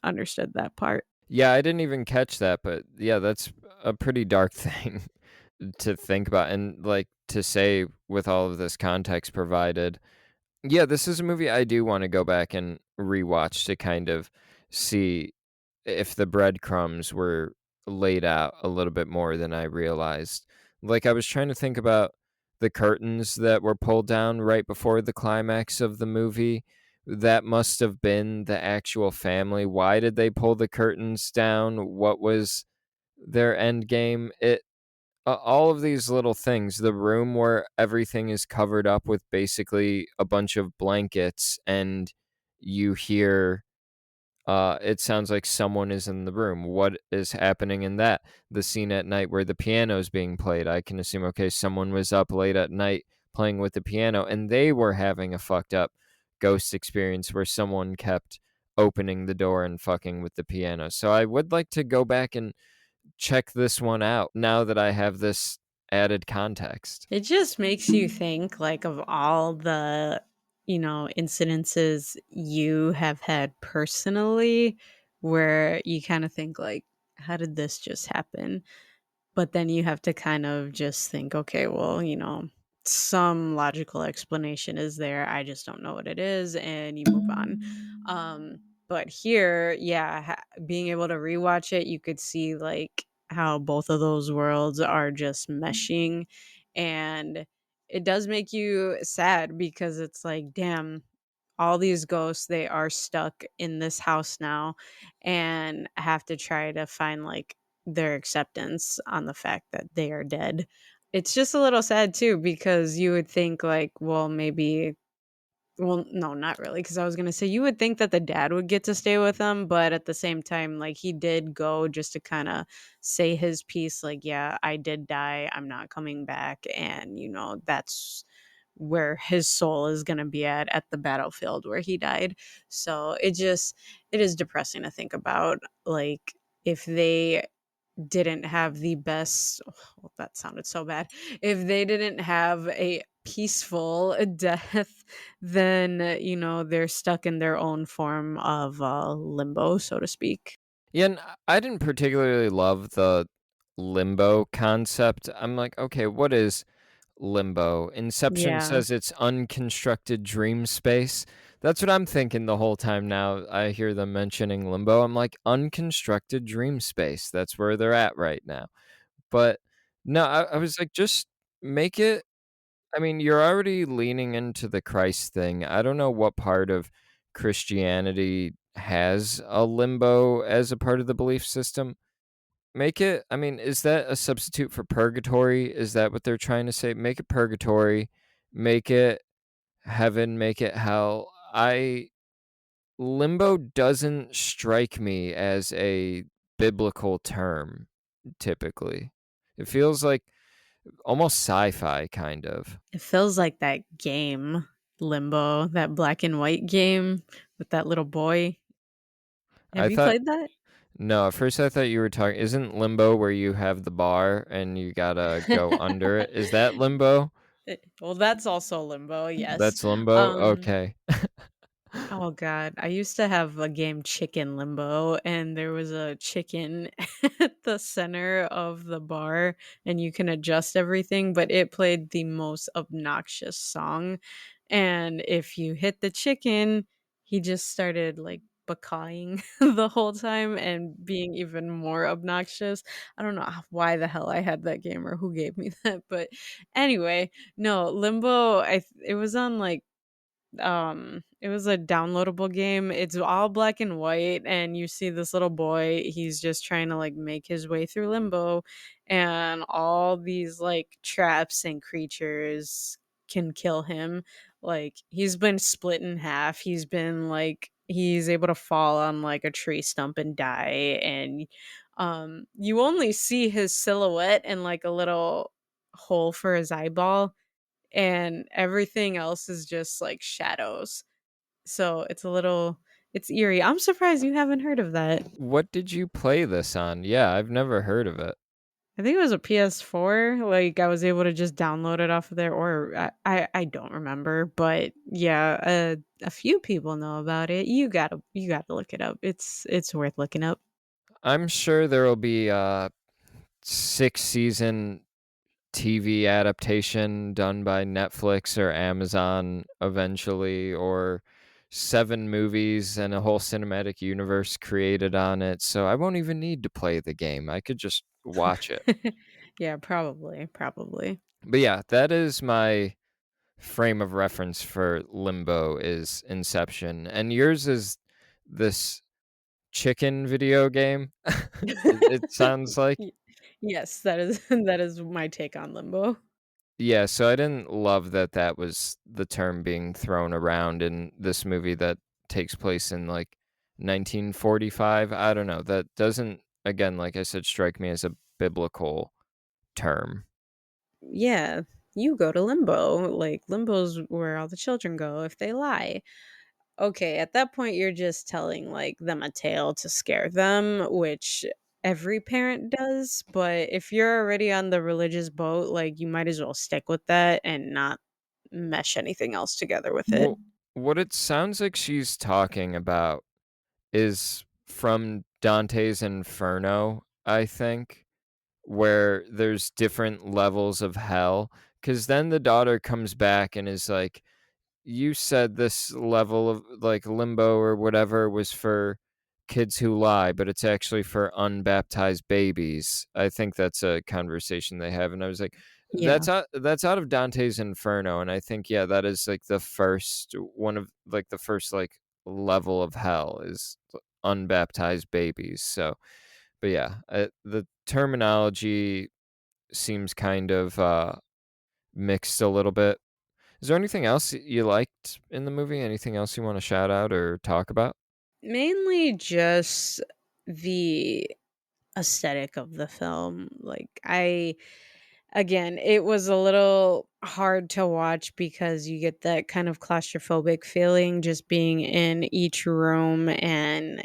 understood that part. Yeah, I didn't even catch that, but yeah, that's a pretty dark thing to think about and, like, to say with all of this context provided. Yeah, this is a movie I do wanna go back and rewatch to kind of see if the breadcrumbs were laid out a little bit more than I realized. Like, I was trying to think about the curtains that were pulled down right before the climax of the movie. That must have been the actual family. Why did they pull the curtains down? What was their end game? All of these little things, the room where everything is covered up with basically a bunch of blankets and you hear it sounds like someone is in the room. What is happening in that? The scene at night where the piano is being played, I can assume, okay, someone was up late at night playing with the piano and they were having a fucked up ghost experience where someone kept opening the door and fucking with the piano. So I would like to go back and check this one out now that I have this added context. It just makes you think, like, of all the, incidences you have had personally where you kinda think, like, "How did this just happen?" But then you have to kind of just think, "Okay, well, some logical explanation is there, I just don't know what it is," and you move on. But here, yeah, being able to rewatch it, you could see, like, how both of those worlds are just meshing, and it does make you sad because it's like, "Damn, all these ghosts, they are stuck in this house now and have to try to find, like, their acceptance on the fact that they are dead." It's just a little sad too because you would think, like, well, maybe, well, no, not really, because I was gonna say you would think that the dad would get to stay with them, but at the same time, like, he did go just to kinda say his piece, like, "Yeah, I did die, I'm not coming back," and, that's where his soul is gonna be at the battlefield where he died. So, it is depressing to think about, like, if they didn't have the best well, that sounded so bad. If they didn't have a peaceful death, then, they're stuck in their own form of, limbo, so to speak. Yeah, and I didn't particularly love the limbo concept. I'm like, okay, what is limbo? Inception Yeah. says it's unconstructed dream space. That's what I'm thinking the whole time now. I hear them mentioning limbo. I'm like, unconstructed dream space. That's where they're at right now. But no, I was like, just make it. I mean, you're already leaning into the Christ thing. I don't know what part of Christianity has a limbo as a part of the belief system. Make it, I mean, is that a substitute for purgatory? Is that what they're trying to say? Make it purgatory, make it heaven, make it hell. Limbo doesn't strike me as a biblical term typically. It feels like almost sci-fi kind of. It feels like that game, Limbo, that black and white game with that little boy. I Have you thought played that? no, at first I thought you were talking, isn't Limbo where you have the bar and you gotta go under it? Is that Limbo? Well, that's also Limbo, yes. That's Limbo? Um Okay. Oh god, I used to have a game Chicken Limbo, and there was a chicken at the center of the bar, and you can adjust everything, but it played the most obnoxious song, and if you hit the chicken, he just started, like, bacawing the whole time and being even more obnoxious. I don't know why the hell I had that game or who gave me that, but anyway, no, Limbo, it was on, like, It was a downloadable game. It's all black and white, and you see this little boy, he's just trying to like make his way through Limbo, and all these like traps and creatures can kill him. Like he's been split in half. He's able to fall on like a tree stump and die, and you only see his silhouette and like a little hole for his eyeball, and everything else is just like shadows. So it's eerie. I'm surprised you haven't heard of that. What did you play this on? Yeah, I've never heard of it. I think it was a PS4. Like I was able to just download it off of there, or I don't remember, but yeah, a few people know about it. You gotta look it up. It's worth looking up. I'm sure there will be a 6-season TV adaptation done by Netflix or Amazon eventually, or 7 movies and a whole cinematic universe created on it, so I won't even need to play the game. I could just watch it. Yeah, probably. But yeah, that is my frame of reference for Limbo is Inception, and yours is this chicken video game? It sounds like? Y- yes, that is that is my take on Limbo. Yeah, so I didn't love that that was the term being thrown around in this movie that takes place in, like, 1945. I don't know, that doesn't, again, like I said, strike me as a biblical term. Yeah, you go to limbo. Like limbo's where all the children go if they lie. Okay, at that point you're just telling like them a tale to scare them, which every parent does, but if you're already on the religious boat, like you might as well stick with that and not mesh anything else together with it. Well, what it sounds like she's talking about is from Dante's Inferno, I think, where there's different levels of hell. Because then the daughter comes back and is like, "You said this level of, like, limbo or whatever was for kids who lie, but it's actually for unbaptized babies." I think that's a conversation they have, and I was like, Yeah. that's out of Dante's Inferno," and I think, yeah, that is, like, the first one of, like, the first, like, level of hell is unbaptized babies, so but yeah, the terminology seems kind of, mixed a little bit. Is there anything else you liked in the movie? Anything else you wanna shout out or talk about? Mainly just the aesthetic of the film. Like I Again, it was a little hard to watch because you get that kind of claustrophobic feeling just being in each room, and,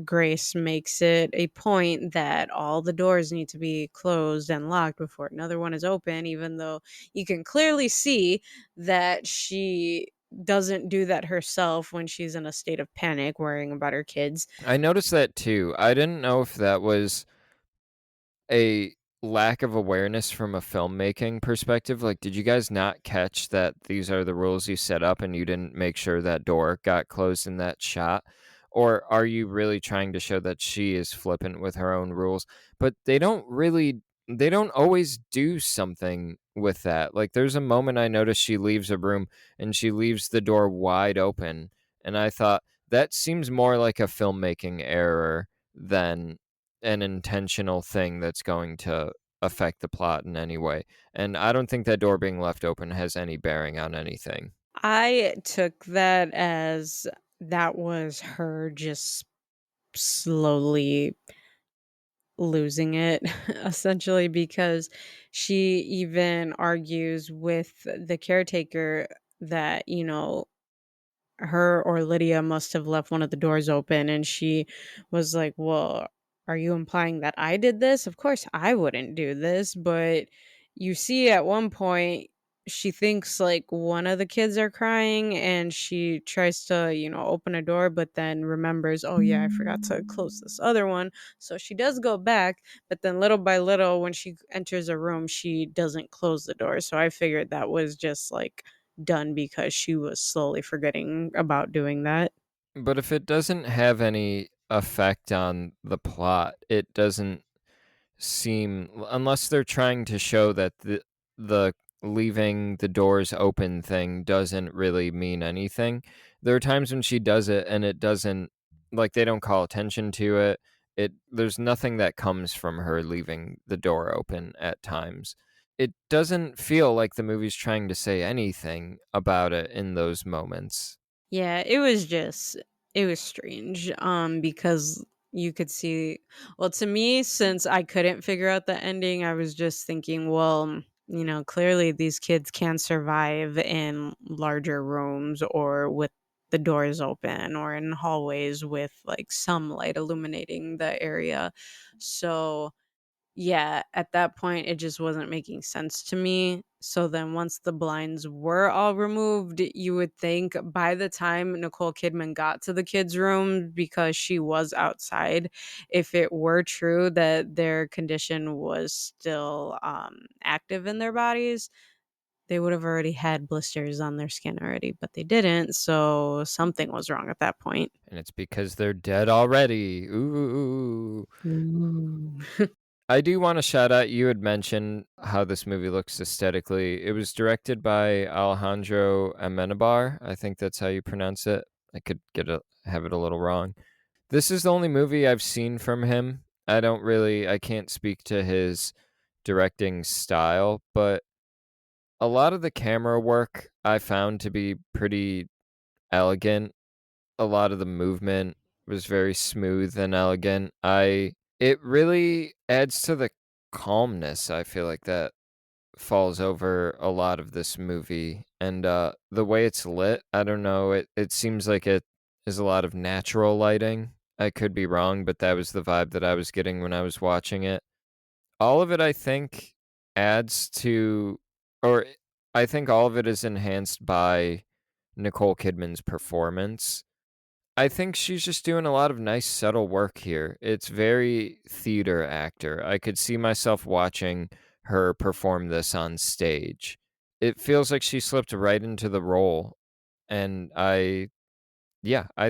Grace makes it a point that all the doors need to be closed and locked before another one is open, even though you can clearly see that she doesn't do that herself when she's in a state of panic worrying about her kids. I noticed that too. I didn't know if that was a lack of awareness from a filmmaking perspective. Like, did you guys not catch that these are the rules you set up and you didn't make sure that door got closed in that shot? Or are you really trying to show that she is flippant with her own rules? But they don't always do something with that. Like, there's a moment I noticed she leaves a room and she leaves the door wide open. And I thought that seems more like a filmmaking error than an intentional thing that's going to affect the plot in any way. And I don't think that door being left open has any bearing on anything. I took that as that was her just slowly losing it, essentially, because she even argues with the caretaker that, her or Lydia must have left one of the doors open, and she was like, "Well, are you implying that I did this? Of course I wouldn't do this." But you see at one point she thinks like one of the kids are crying, and she tries to, open a door, but then remembers, "Oh yeah, I forgot to close this other one." So she does go back, but then little by little when she enters a room, she doesn't close the door. So I figured that was just like done because she was slowly forgetting about doing that. But if it doesn't have any effect on the plot, it doesn't seem, unless they're trying to show that the leaving the doors open thing doesn't really mean anything. There are times when she does it and it doesn't, like, they don't call attention to it. There's nothing that comes from her leaving the door open at times. It doesn't feel like the movie's trying to say anything about it in those moments. Yeah, it was strange, because you could see well, to me, since I couldn't figure out the ending, I was just thinking, well, clearly these kids can survive in larger rooms or with the doors open or in hallways with like some light illuminating the area. So yeah, at that point, it just wasn't making sense to me. So then once the blinds were all removed, you would think by the time Nicole Kidman got to the kids' room, because she was outside, if it were true that their condition was still active in their bodies, they would have already had blisters on their skin already, but they didn't. So something was wrong at that point. And it's because they're dead already. Ooh. Ooh. I do want to shout out, you had mentioned how this movie looks aesthetically. It was directed by Alejandro Amenabar. I think that's how you pronounce it. I could have it a little wrong. This is the only movie I've seen from him. I can't speak to his directing style, but a lot of the camera work I found to be pretty elegant. A lot of the movement was very smooth and elegant. I It really adds to the calmness, I feel like, that falls over a lot of this movie, and, the way it's lit, I don't know, it seems like it is a lot of natural lighting. I could be wrong, but that was the vibe that I was getting when I was watching it. All of it, I think, adds to or I think all of it is enhanced by Nicole Kidman's performance. I think she's just doing a lot of nice subtle work here. It's very theater actor. I could see myself watching her perform this on stage. It feels like she slipped right into the role, and I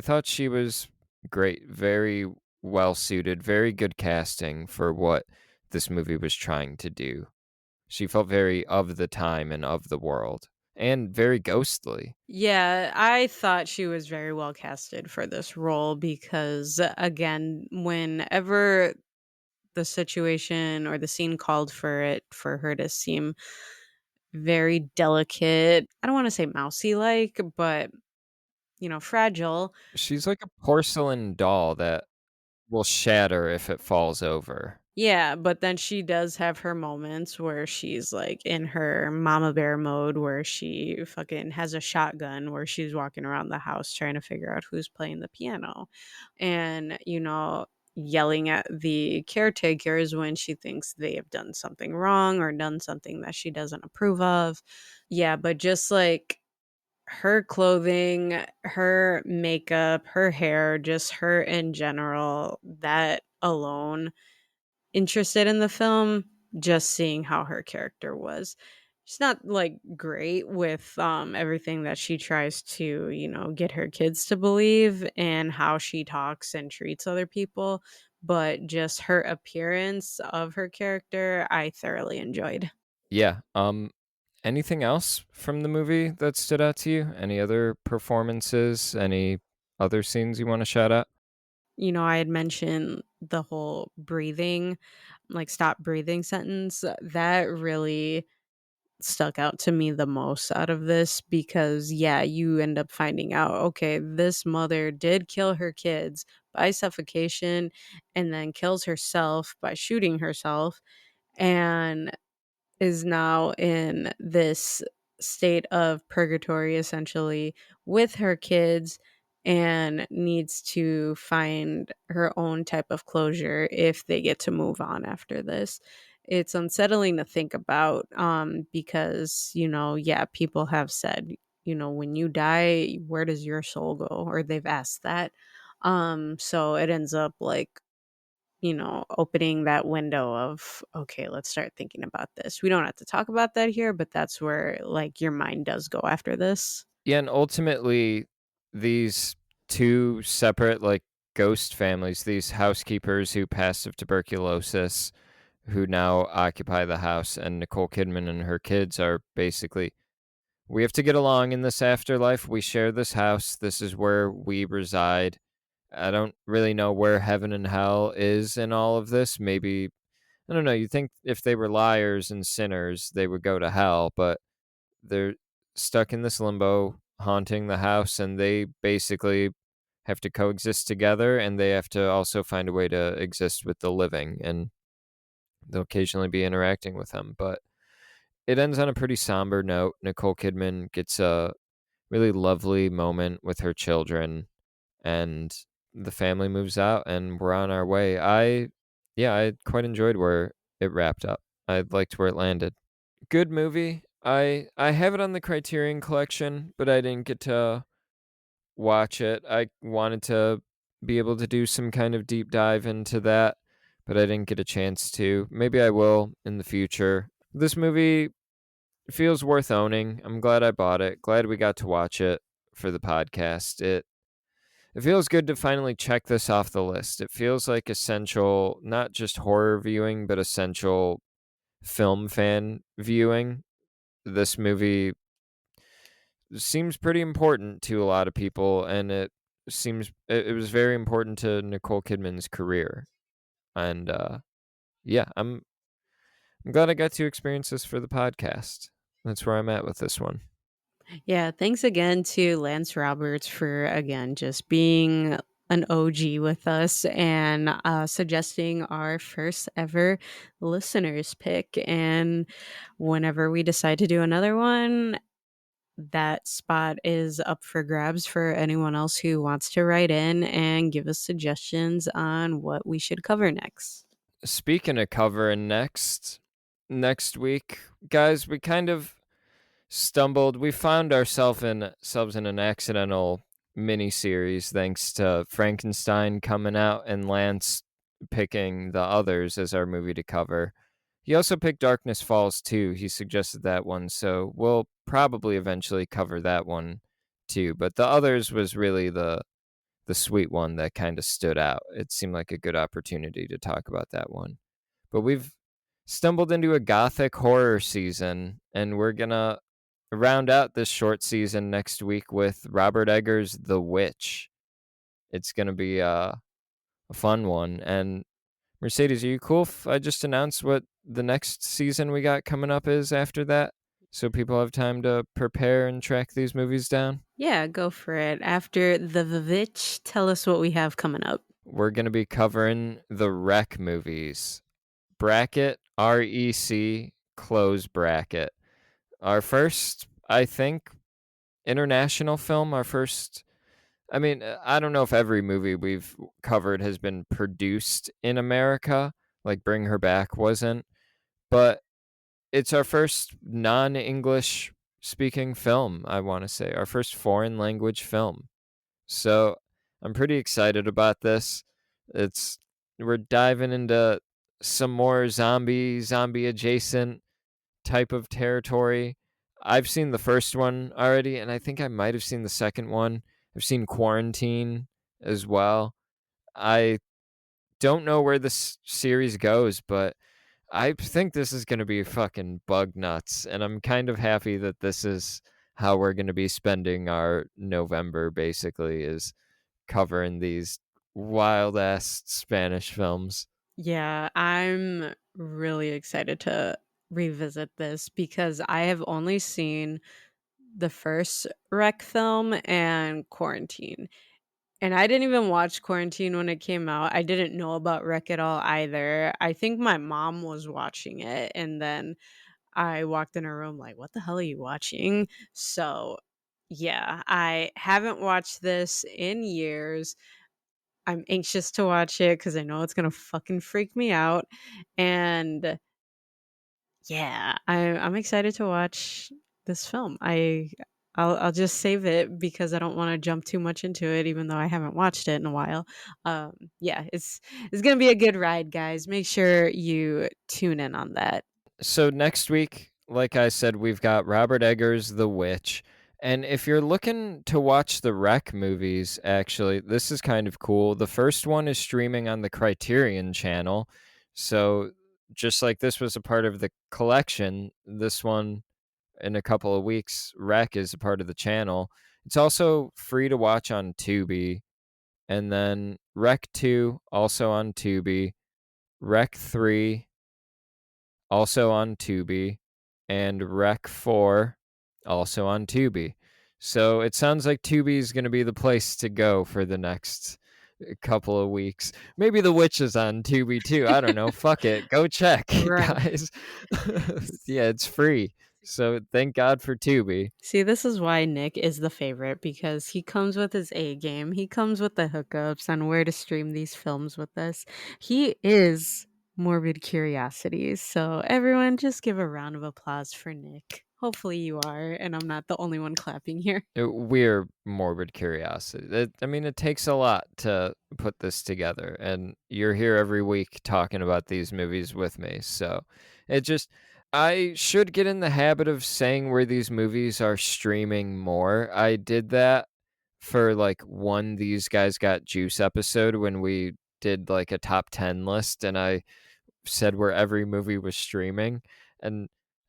thought she was great. Very well suited, very good casting for what this movie was trying to do. She felt very of the time and of the world, and very ghostly. Yeah, I thought she was very well casted for this role because, again, whenever the situation or the scene called for her to seem very delicate, I don't want to say mousy like, but, fragile. She's like a porcelain doll that will shatter if it falls over. Yeah, but then she does have her moments where she's like in her mama bear mode where she fucking has a shotgun where she's walking around the house trying to figure out who's playing the piano and, yelling at the caretakers when she thinks they have done something wrong or done something that she doesn't approve of. Yeah, but just like her clothing, her makeup, her hair, just her in general, that alone interested in the film, just seeing how her character was. She's not like great with everything that she tries to, get her kids to believe and how she talks and treats other people, but just her appearance of her character, I thoroughly enjoyed. Yeah, anything else from the movie that stood out to you? Any other performances? Any other scenes you wanna shout out? I had mentioned the whole breathing, like stop breathing sentence. That really stuck out to me the most out of this because yeah, you end up finding out, okay, this mother did kill her kids by suffocation and then kills herself by shooting herself and is now in this state of purgatory essentially with her kids and needs to find her own type of closure if they get to move on after this. It's unsettling to think about because, yeah, people have said, when you die, where does your soul go? Or they've asked that. So it ends up like opening that window of, okay, let's start thinking about this. We don't have to talk about that here, but that's where like your mind does go after this. Yeah, and ultimately, these 2 separate, like, ghost families, these housekeepers who passed of tuberculosis, who now occupy the house, and Nicole Kidman and her kids are basically, we have to get along in this afterlife. We share this house. This is where we reside. I don't really know where heaven and hell is in all of this. Maybe, I don't know. You think if they were liars and sinners, they would go to hell, but they're stuck in this limbo, haunting the house, and they basically have to coexist together, and they have to also find a way to exist with the living, and they'll occasionally be interacting with them. But it ends on a pretty somber note. Nicole Kidman gets a really lovely moment with her children, and the family moves out, and we're on our way. I quite enjoyed where it wrapped up. I liked where it landed. Good movie. I have it on the Criterion Collection, but I didn't get to watch it. I wanted to be able to do some kind of deep dive into that, but I didn't get a chance to. Maybe I will in the future. This movie feels worth owning. I'm glad I bought it. Glad we got to watch it for the podcast. It feels good to finally check this off the list. It feels like essential, not just horror viewing, but essential film fan viewing. This movie seems pretty important to a lot of people, and it was very important to Nicole Kidman's career. And yeah, I'm glad I got to experience this for the podcast. That's where I'm at with this one. Yeah, thanks again to Lance Roberts for again just being an OG with us and suggesting our first ever listeners pick. And whenever we decide to do another one, that spot is up for grabs for anyone else who wants to write in and give us suggestions on what we should cover next. Speaking of covering next week, guys, we kind of stumbled. We found ourselves in an accidental mini series thanks to Frankenstein coming out and Lance picking the others as our movie to cover. He also picked Darkness Falls too. He suggested that one, so we'll probably eventually cover that one too. But the others was really the sweet one that kind of stood out. It seemed like a good opportunity to talk about that one. But we've stumbled into a gothic horror season, and we're gonna round out this short season next week with Robert Eggers' The Witch. It's gonna be a fun one. And Mercedes, are you cool if I just announce what the next season we got coming up is after that? So people have time to prepare and track these movies down? Yeah, go for it. After the Vivitch, tell us what we have coming up. We're going to be covering the Rec movies. Bracket, REC, close bracket. Our first, I think, international film. Our first, I mean, I don't know if every movie we've covered has been produced in America, like Bring Her Back wasn't, but it's our first non-English speaking film, I want to say. Our first foreign language film. So, I'm pretty excited about this. It's We're diving into some more zombie adjacent type of territory. I've seen the first one already, and I think I might have seen the second one. I've seen Quarantine as well. I don't know where this series goes, but I think this is going to be fucking bug nuts, and I'm kind of happy that this is how we're going to be spending our November, basically, is covering these wild ass Spanish films. Yeah, I'm really excited to revisit this because I have only seen the first Rec film and Quarantine. And I didn't even watch Quarantine when it came out. I didn't know about Rec at all either. I think my mom was watching it and then I walked in her room like, "What the hell are you watching?" So, yeah, I haven't watched this in years. I'm anxious to watch it because I know it's gonna fucking freak me out, and yeah, I'm excited to watch this film. I'll just save it because I don't wanna jump too much into it even though I haven't watched it in a while. Yeah, it's gonna be a good ride, guys. Make sure you tune in on that. So next week, like I said, we've got Robert Eggers' The Witch. And if you're looking to watch the Rec movies, actually, this is kind of cool. The first one is streaming on the Criterion channel. So just like this was a part of the collection, this one in a couple of weeks, Rec is a part of the channel. It's also free to watch on Tubi, and then Rec 2 also on Tubi, Rec 3 also on Tubi, and Rec 4 also on Tubi. So it sounds like Tubi is going to be the place to go for the next couple of weeks. Maybe The Witch is on Tubi too. I don't know. Fuck it. Go check, Right. guys. Yeah, it's free. So thank God for Tubi. See, this is why Nick is the favorite because he comes with his A game. He comes with the hookups on where to stream these films with us. He is Morbid Curiosities. So, everyone, just give a round of applause for Nick. Hopefully, you are, and I'm not the only one clapping here. We're morbid curiosity. I mean, it takes a lot to put this together, and you're here every week talking about these movies with me. So it just, I should get in the habit of saying where these movies are streaming more. I did that for like one These Guys Got Juice episode when we did like a top 10 list, and I said where every movie was streaming, and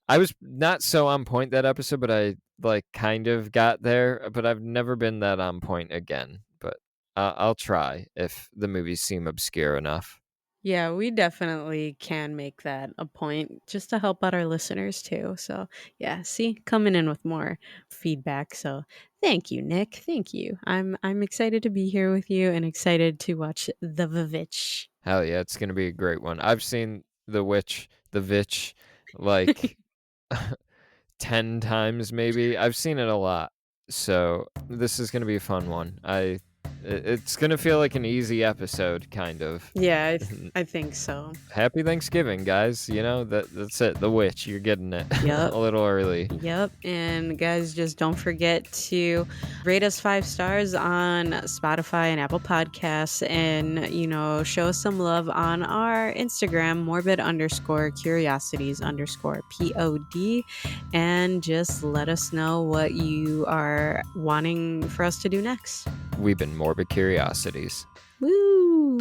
I was not so on point that episode, but I like kind of got there, but I've never been that on point again. But I'll try if the movies seem obscure enough. Yeah, we definitely can make that a point just to help out our listeners too. So, yeah, see, coming in with more feedback. So, thank you, Nick. Thank you. I'm excited to be here with you and excited to watch The Vivitch. Hell yeah, it's gonna be a great one. I've seen the Vitch, like 10 times maybe. I've seen it a lot. So this is gonna be a fun one. It's gonna feel like an easy episode, kind of. Yeah, I think so. Happy Thanksgiving, guys. You know, that's it. The Witch, you're getting it Yep. a little early. Yep. And guys, just don't forget to rate us 5 stars on Spotify and Apple Podcasts and, show us some love on our Instagram, morbid underscore curiosities underscore POD. And just let us know what you are wanting for us to do next. We've been Morbid Curiosities. Woo!